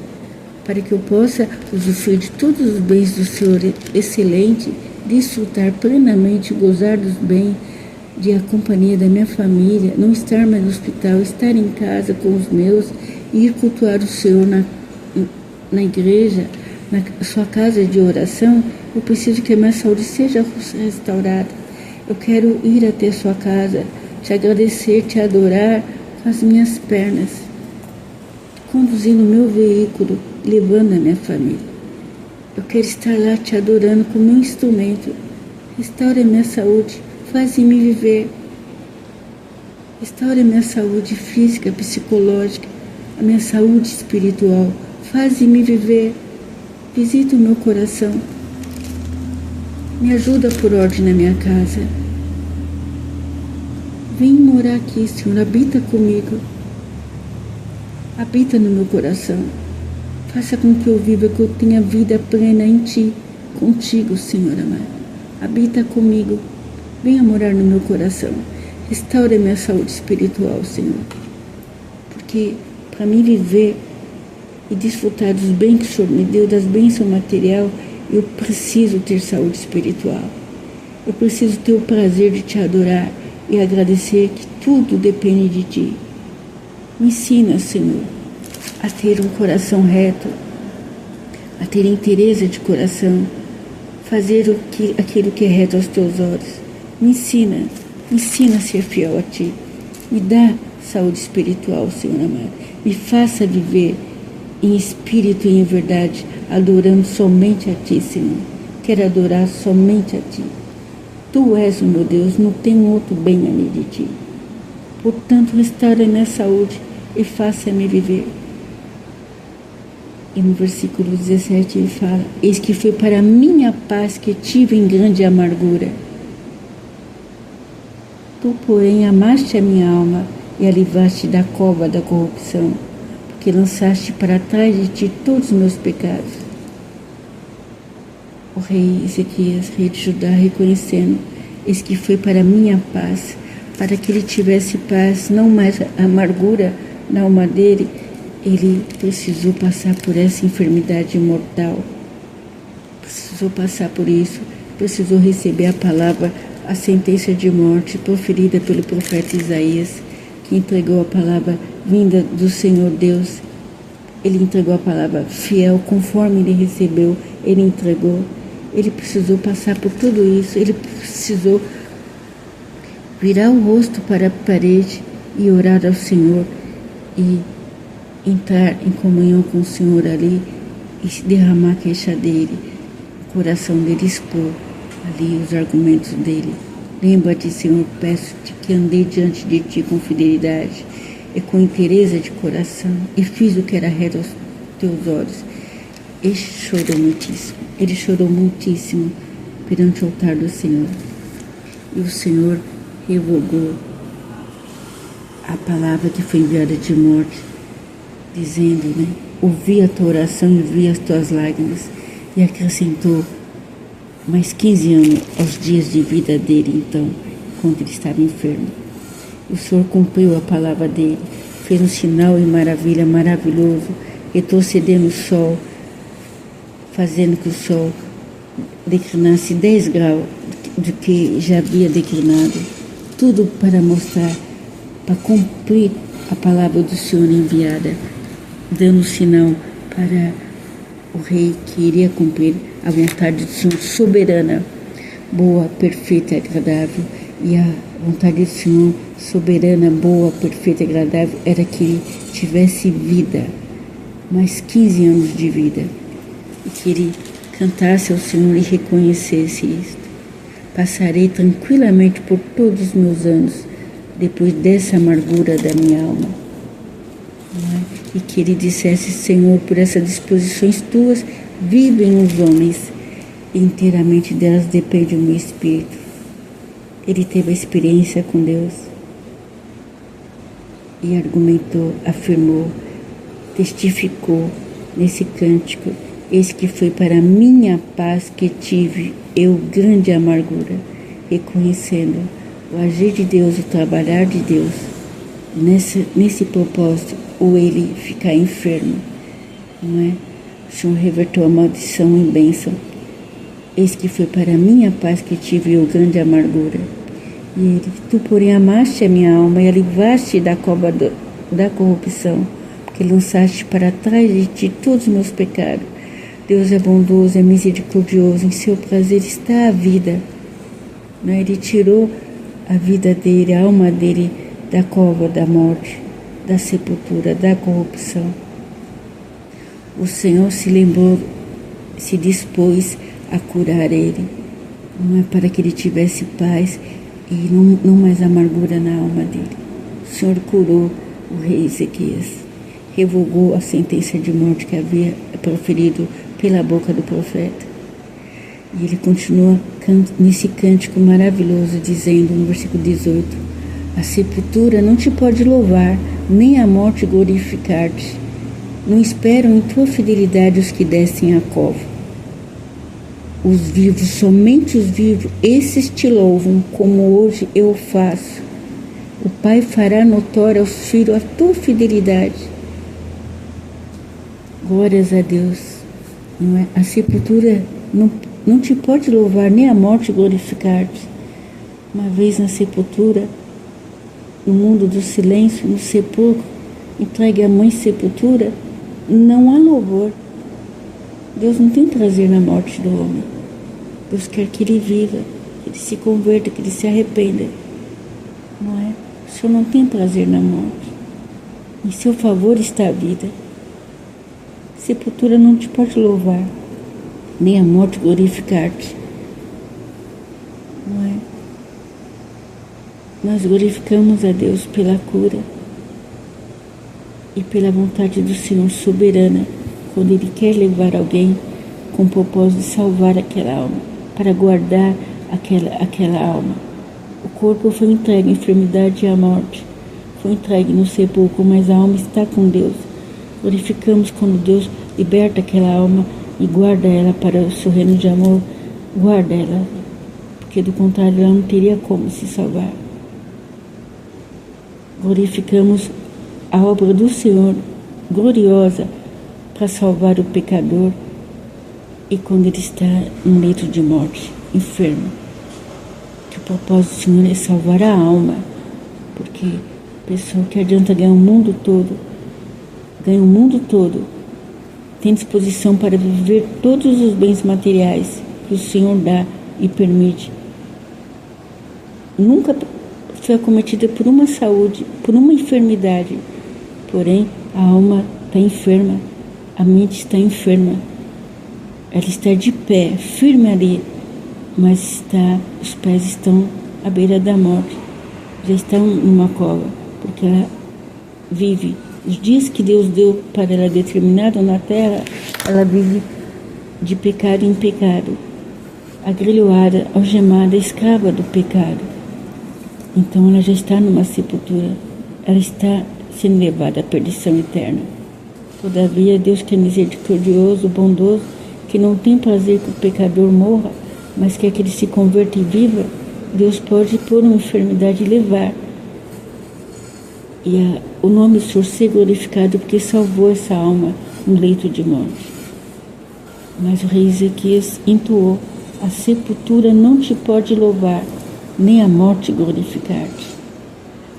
para que eu possa usufruir de todos os bens do Senhor excelente, desfrutar plenamente, gozar dos bens, de a companhia da minha família, não estar mais no hospital, estar em casa com os meus, ir cultuar o Senhor na igreja, na sua casa de oração. Eu preciso que a minha saúde seja restaurada. Eu quero ir até a sua casa, te agradecer, te adorar com as minhas pernas, conduzindo o meu veículo, levando a minha família. Eu quero estar lá te adorando com o meu instrumento. Restaura a minha saúde, faz-me viver. Restaura a minha saúde física, psicológica, a minha saúde espiritual. Faz-me viver. Visita o meu coração. Me ajuda por ordem na minha casa. Vem morar aqui, Senhor. Habita comigo. Habita no meu coração. Faça com que eu viva, que eu tenha vida plena em Ti, contigo, Senhor amado. Habita comigo. Venha morar no meu coração. Restaura a minha saúde espiritual, Senhor. Porque para mim viver e desfrutar dos bens que o Senhor me deu, das bênçãos materiais, eu preciso ter saúde espiritual. Eu preciso ter o prazer de Te adorar e agradecer que tudo depende de Ti. Me ensina, Senhor, a ter um coração reto, a ter inteireza de coração, fazer aquilo que é reto aos Teus olhos. Me ensina a ser fiel a Ti. Me dá saúde espiritual, Senhor amado. Me faça viver em espírito e em verdade, adorando somente a Ti, Senhor. quero adorar somente a Ti. Tu és o meu Deus, não tem outro bem além de Ti. Portanto, restaura minha saúde e faça-me viver. E no versículo 17 ele fala: eis que foi para a minha paz que tive em grande amargura. Tu, porém, amaste a minha alma e a livraste da cova da corrupção, porque lançaste para trás de ti todos os meus pecados. O rei Ezequias, rei de Judá, reconhecendo: eis que foi para a minha paz, para que ele tivesse paz, não mais amargura na alma dele, ele precisou passar por essa enfermidade mortal. Precisou passar por isso, precisou receber a palavra, a sentença de morte proferida pelo profeta Isaías, que entregou a palavra vinda do Senhor Deus. Ele entregou a palavra fiel, conforme ele recebeu, ele entregou. Ele precisou passar por tudo isso, ele precisou virar o rosto para a parede e orar ao Senhor e entrar em comunhão com o Senhor ali e derramar a queixa dele, o coração dele, expor ali os argumentos dele. Lembra-te, Senhor, peço-te que andei diante de ti com fidelidade e com inteireza de coração e fiz o que era reto aos teus olhos. Ele chorou muitíssimo perante o altar do Senhor. E o Senhor revogou a palavra que foi enviada de morte, dizendo, ouvi a tua oração e vi as tuas lágrimas, e acrescentou mais 15 anos aos dias de vida dele, então, quando ele estava enfermo. O Senhor cumpriu a palavra dele, fez um sinal e maravilha maravilhoso, retrocedendo o sol, fazendo que o sol declinasse 10 graus do que já havia declinado, tudo para mostrar, para cumprir a palavra do Senhor enviada, dando sinal para o rei que iria cumprir a vontade do Senhor soberana, boa, perfeita e agradável. E a vontade do Senhor soberana, boa, perfeita e agradável era que ele tivesse vida, mais 15 anos de vida, e que ele cantasse ao Senhor e reconhecesse isto. Passarei tranquilamente por todos os meus anos, depois dessa amargura da minha alma. E que ele dissesse: Senhor, por essas disposições tuas, vivem os homens, e inteiramente delas depende o meu espírito. Ele teve a experiência com Deus e argumentou, afirmou, testificou nesse cântico: eis que foi para a minha paz que tive eu grande amargura, reconhecendo o agir de Deus, o trabalhar de Deus nesse propósito, ou ele ficar enfermo, não é? O Senhor reverteu a maldição em bênção. Eis que foi para a minha paz que tive eu grande amargura. E ele: tu, porém, amaste a minha alma e a livraste da cova da corrupção, porque lançaste para trás de ti todos os meus pecados. Deus é bondoso, é misericordioso, em seu prazer está a vida. Não é? Ele tirou a vida dele, a alma dele, da cova da morte, da sepultura, da corrupção. O Senhor se lembrou, se dispôs a curar ele, não é, para que ele tivesse paz e não mais amargura na alma dele. O Senhor curou o rei Ezequias, revogou a sentença de morte que havia proferido pela boca do profeta. E ele continua nesse cântico maravilhoso, dizendo no versículo 18: a sepultura não te pode louvar, nem a morte glorificar-te. Não esperam em tua fidelidade os que descem à cova. Os vivos, somente os vivos, esses te louvam, como hoje eu faço. O Pai fará notória aos filhos a tua fidelidade. Glórias a Deus. Não é? A sepultura não te pode louvar, nem a morte glorificar-te. Uma vez na sepultura, no mundo do silêncio, no sepulcro, entregue à mãe sepultura, não há louvor. Deus não tem prazer na morte do homem. Deus quer que ele viva, que ele se converta, que ele se arrependa. Não é? O Senhor não tem prazer na morte. Em seu favor está a vida. Sepultura não te pode louvar. nem a morte glorificar-te. Não é? Nós glorificamos a Deus pela cura e pela vontade do Senhor soberana, quando Ele quer levar alguém com o propósito de salvar aquela alma, para guardar aquela alma. O corpo foi entregue à enfermidade e à morte, foi entregue no sepulcro, mas a alma está com Deus. Glorificamos quando Deus liberta aquela alma e guarda ela para o seu reino de amor, guarda ela, porque do contrário ela não teria como se salvar. Glorificamos a obra do Senhor, gloriosa, para salvar o pecador, e quando ele está no leito de morte, enfermo, que o propósito do Senhor é salvar a alma, porque a pessoa que adianta ganhar o mundo todo, tem disposição para viver todos os bens materiais que o Senhor dá e permite. Nunca foi acometida por uma saúde, por uma enfermidade, porém a alma está enferma, a mente está enferma, ela está de pé, firme ali, mas os pés estão à beira da morte, já estão numa cova, porque ela vive os dias que Deus deu para ela determinado na terra, ela vive de pecado em pecado, agrilhoada, algemada, escrava do pecado. Então ela já está numa sepultura, ela está sendo levada à perdição eterna. Todavia Deus, que é misericordioso, bondoso, que não tem prazer que o pecador morra, mas quer que ele se converta e viva, Deus pode por uma enfermidade levar. E o nome do Senhor ser glorificado, porque salvou essa alma no leito de morte. Mas o rei Ezequias entoou: a sepultura não te pode louvar, nem a morte glorificar-te.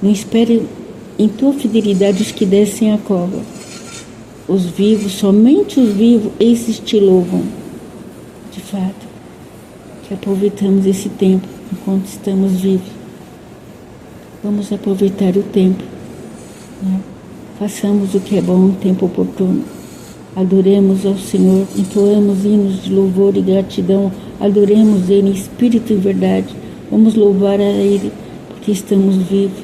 Não espere em tua fidelidade os que descem à cova. Os vivos, somente os vivos, esses te louvam. De fato, que aproveitamos esse tempo enquanto estamos vivos. Vamos aproveitar o tempo, né? Façamos o que é bom no tempo oportuno. Adoremos ao Senhor, entoamos hinos de louvor e gratidão, adoremos Ele em espírito e verdade. Vamos louvar a Ele, porque estamos vivos,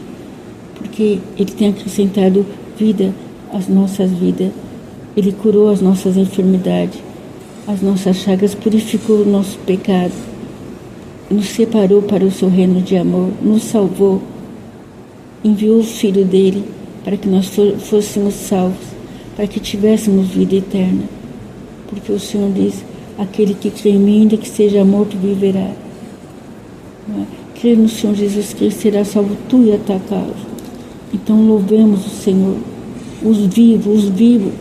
porque Ele tem acrescentado vida às nossas vidas. Ele curou as nossas enfermidades, as nossas chagas, purificou o nosso pecado, nos separou para o seu reino de amor, nos salvou, enviou o Filho dele para que nós fôssemos salvos, para que tivéssemos vida eterna. Porque o Senhor diz: aquele que crê em mim, ainda que seja morto, viverá. Crer no Senhor Jesus Cristo, será salvo tu e a tua casa. Então louvemos o Senhor. Os vivos,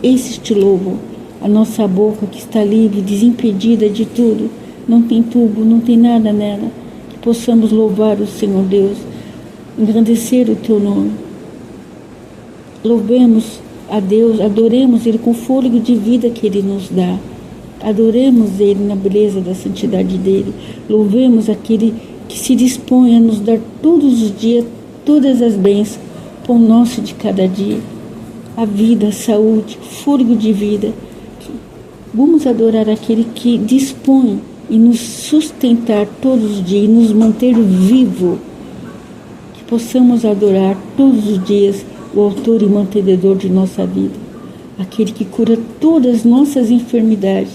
esses te louvam. A nossa boca que está livre, desimpedida de tudo, não tem tubo, não tem nada nela, que possamos louvar o Senhor Deus, engrandecer o teu nome. Louvemos a Deus, adoremos Ele com o fôlego de vida que Ele nos dá. Adoremos Ele na beleza da santidade dEle. Louvemos aquele que se dispõe a nos dar todos os dias, todas as bênçãos, pão nosso de cada dia. A vida, a saúde, fôlego de vida. Vamos adorar aquele que dispõe e nos sustentar todos os dias, e nos manter vivo. Que possamos adorar todos os dias o autor e mantenedor de nossa vida. Aquele que cura todas as nossas enfermidades.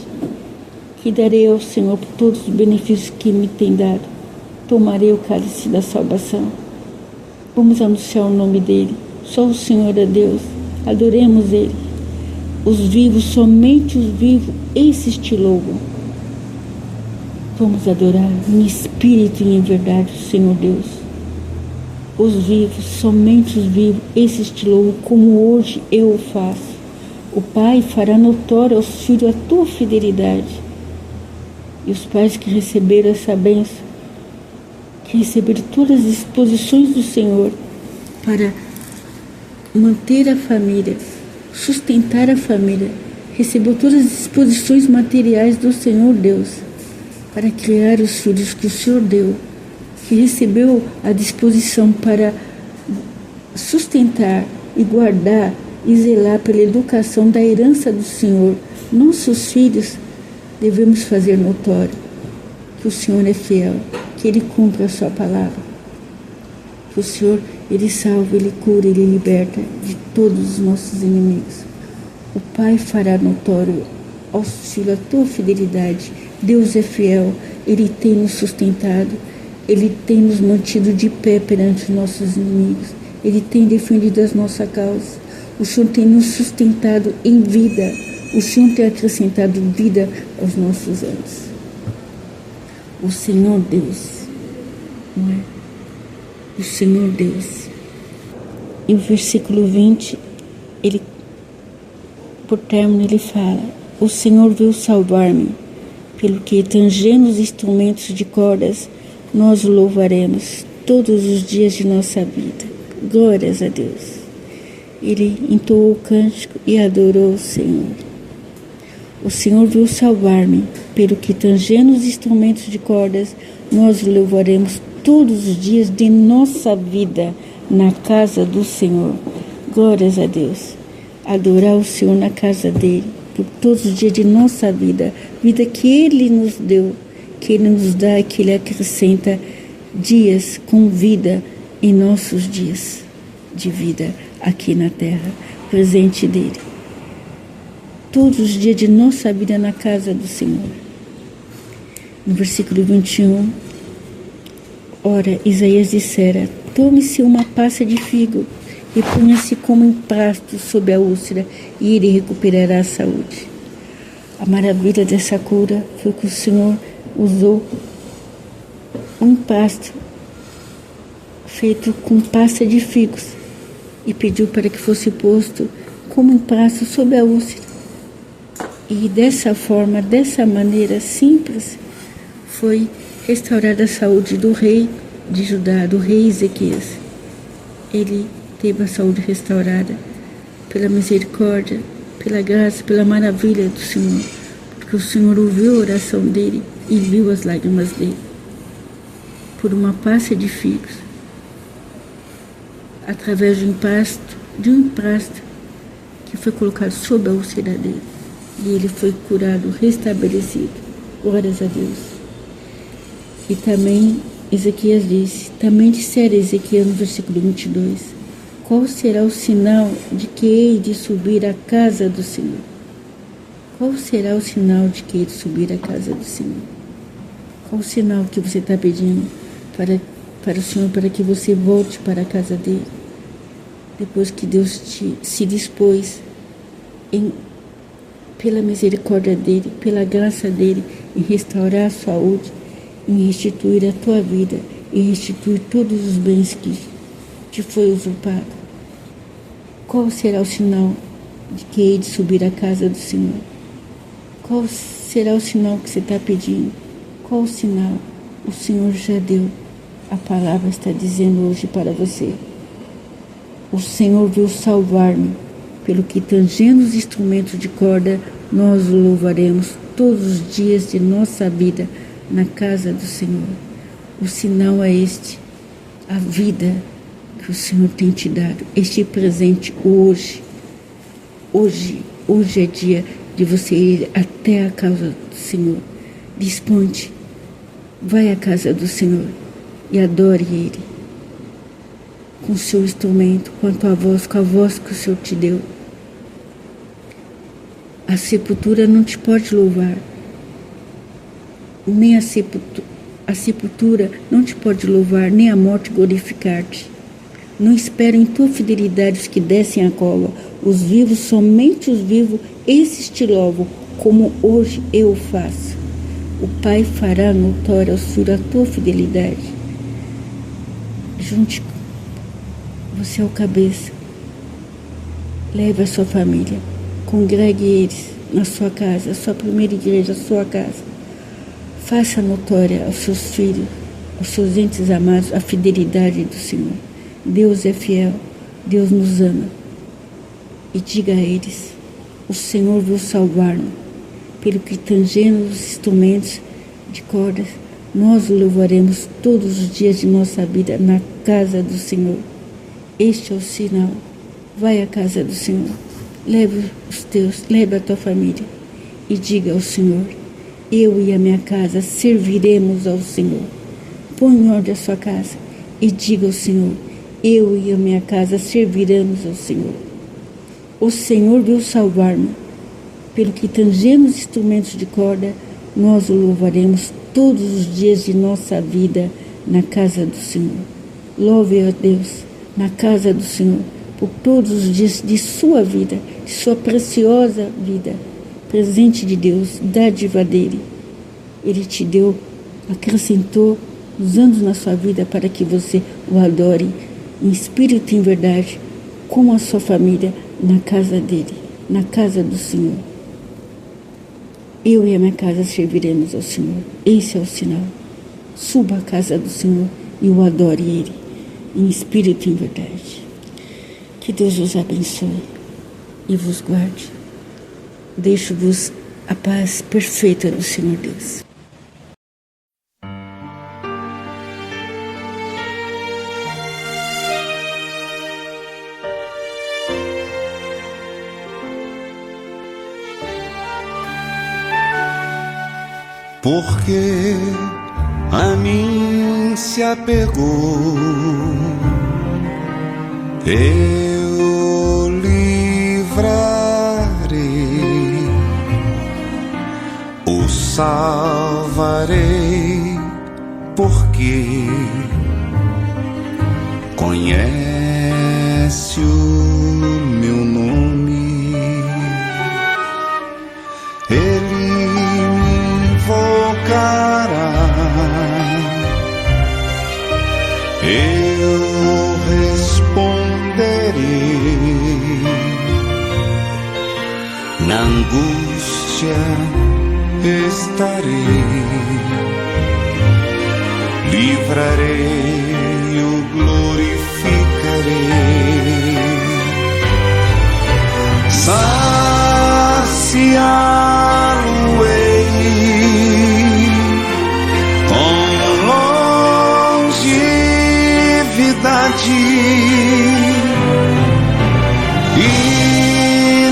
Que darei ao Senhor por todos os benefícios que me tem dado. Tomarei o cálice da salvação. Vamos anunciar o nome dEle. Só o Senhor é Deus. Adoremos Ele. Os vivos, somente os vivos, esses te louvam. Vamos adorar em espírito e em verdade o Senhor Deus. Os vivos, somente os vivos, esses te louvam, como hoje eu o faço. O Pai fará notório aos filhos a tua fidelidade. E os pais que receberam essa bênção, que receberam todas as disposições do Senhor para manter a família, sustentar a família, recebeu todas as disposições materiais do Senhor Deus para criar os filhos que o Senhor deu, que recebeu a disposição para sustentar e guardar e zelar pela educação da herança do Senhor. Nossos filhos devemos fazer notório que o Senhor é fiel, que Ele cumpre a sua palavra, que o Senhor, Ele salva, Ele cura, Ele liberta de todos os nossos inimigos. O Pai fará notório aos filhos a tua fidelidade. Deus é fiel, Ele tem nos sustentado, Ele tem nos mantido de pé perante os nossos inimigos, Ele tem defendido as nossas causas. O Senhor tem nos sustentado em vida, o Senhor tem acrescentado vida aos nossos anos. O Senhor Deus, não é? O Senhor Deus. E o versículo 20, ele, por término, ele fala: o Senhor veio salvar-me, pelo que, tangendo os instrumentos de cordas, nós o louvaremos todos os dias de nossa vida. Glórias a Deus. Ele entoou o cântico e adorou o Senhor. O Senhor veio salvar-me, pelo que, tangendo os instrumentos de cordas, nós o louvaremos todos os dias de nossa vida na casa do Senhor. Glórias a Deus. Adorar o Senhor na casa dele, por todos os dias de nossa vida, vida que Ele nos deu, que Ele nos dá, que Ele acrescenta dias com vida em nossos dias de vida aqui na terra, presente dele. Todos os dias de nossa vida na casa do Senhor. No versículo 21, ora, Isaías dissera: tome-se uma passa de figo e ponha-se como empasto sob a úlcera, e ele recuperará a saúde. A maravilha dessa cura foi que o Senhor usou um empasto feito com pasta de figos e pediu para que fosse posto como empasto sob a úlcera. E dessa forma, dessa maneira simples, foi restaurada a saúde do rei de Judá, do rei Ezequias. Ele teve a saúde restaurada pela misericórdia, pela graça, pela maravilha do Senhor, porque o Senhor ouviu a oração dele e viu as lágrimas dele. Por uma pasta de figos, através de um empasto que foi colocado sob a úlcera dele, e ele foi curado, restabelecido. Glórias a Deus. E também Ezequias disse, também dissera Ezequias no versículo 22, qual será o sinal de que hei de subir à casa do Senhor? Qual será o sinal de que hei de subir à casa do Senhor? Qual o sinal que você está pedindo para o Senhor, para que você volte para a casa dele? Depois que Deus se dispôs pela misericórdia dele, pela graça dele, em restaurar a saúde, em restituir a tua vida, em restituir todos os bens que te foi usurpado. Qual será o sinal de que hei de subir à casa do Senhor? Qual será o sinal que você está pedindo? Qual o sinal? O Senhor já deu. A palavra está dizendo hoje para você. O Senhor veio salvar-me, pelo que, tangendo os instrumentos de corda, nós o louvaremos todos os dias de nossa vida na casa do Senhor. O sinal é este, a vida que o Senhor tem te dado, este presente hoje. Hoje é dia de você ir até a casa do Senhor. Dispõe-te, vai à casa do Senhor e adore Ele com o seu instrumento, com a voz que o Senhor te deu. A sepultura não te pode louvar, nem a sepultura não te pode louvar, nem a morte glorificar-te. Não espera em tua fidelidade os que descem a cova. Os vivos, somente os vivos, esses te louvam, como hoje eu faço. O Pai fará notória aos filhos a tua fidelidade. Junte, você é o cabeça. Leve a sua família. Congregue eles na sua casa, a sua primeira igreja, a sua casa. Faça notória aos seus filhos, aos seus entes amados, a fidelidade do Senhor. Deus é fiel, Deus nos ama. E diga a eles, o Senhor veio salvar-nos, pelo que, tangendo os instrumentos de cordas, nós o louvaremos todos os dias de nossa vida na casa do Senhor. Este é o sinal. Vai à casa do Senhor, leve os teus, leve a tua família e diga ao Senhor, Eu e a minha casa serviremos ao Senhor. Põe em ordem a sua casa e diga ao Senhor: eu e a minha casa serviremos ao Senhor. O Senhor veio salvar-me. Pelo que tangemos instrumentos de corda, nós o louvaremos todos os dias de nossa vida na casa do Senhor. Louve a Deus na casa do Senhor por todos os dias de sua vida, de sua preciosa vida. Presente de Deus, dádiva dele. Ele te deu, acrescentou os anos na sua vida para que você o adore em espírito e em verdade, com a sua família, na casa dele, na casa do Senhor. Eu e a minha casa serviremos ao Senhor. Esse é o sinal. Suba à casa do Senhor e o adore ele, em espírito e em verdade. Que Deus vos abençoe e vos guarde. Deixo-vos a paz perfeita do Senhor Deus. Porque a mim se apegou, eu livrarei, o salvarei, porque conhece o meu nome. Ele me invocará, eu responderei. Na angústia estarei, livrarei, o glorificarei. Saciá-lo-ei com longevidade e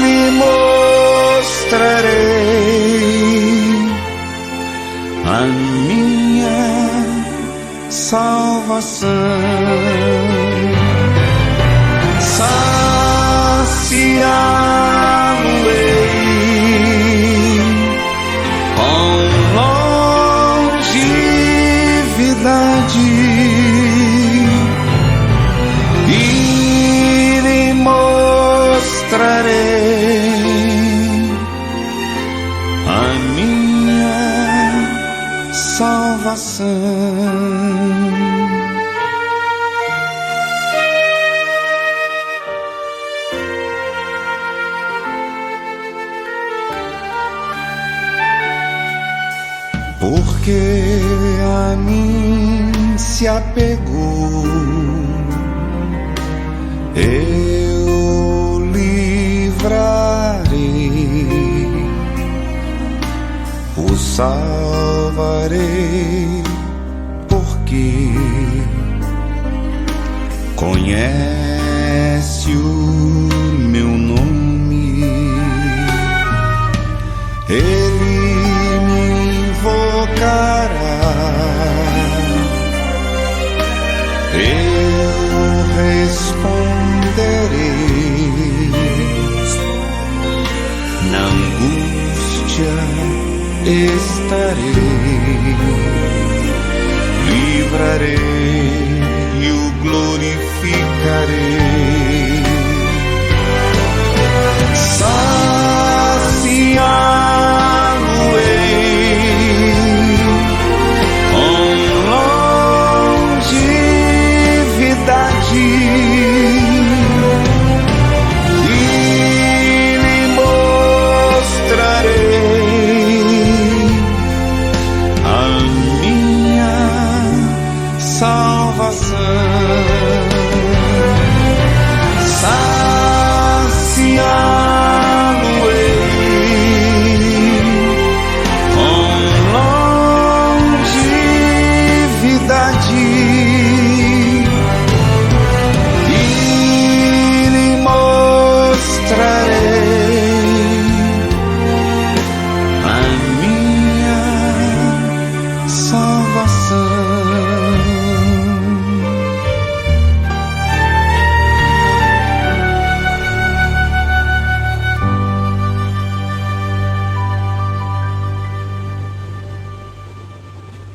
lhe mostrarei a minha salvação. Saciá-lo-ei com longevidade e lhe mostrarei a minha salvação. Porque a mim se apegou, eu livrarei, o salvarei, porque conhece o meu nome. Ele invocará, eu responderei. Na angústia estarei, livrarei e o glorificarei.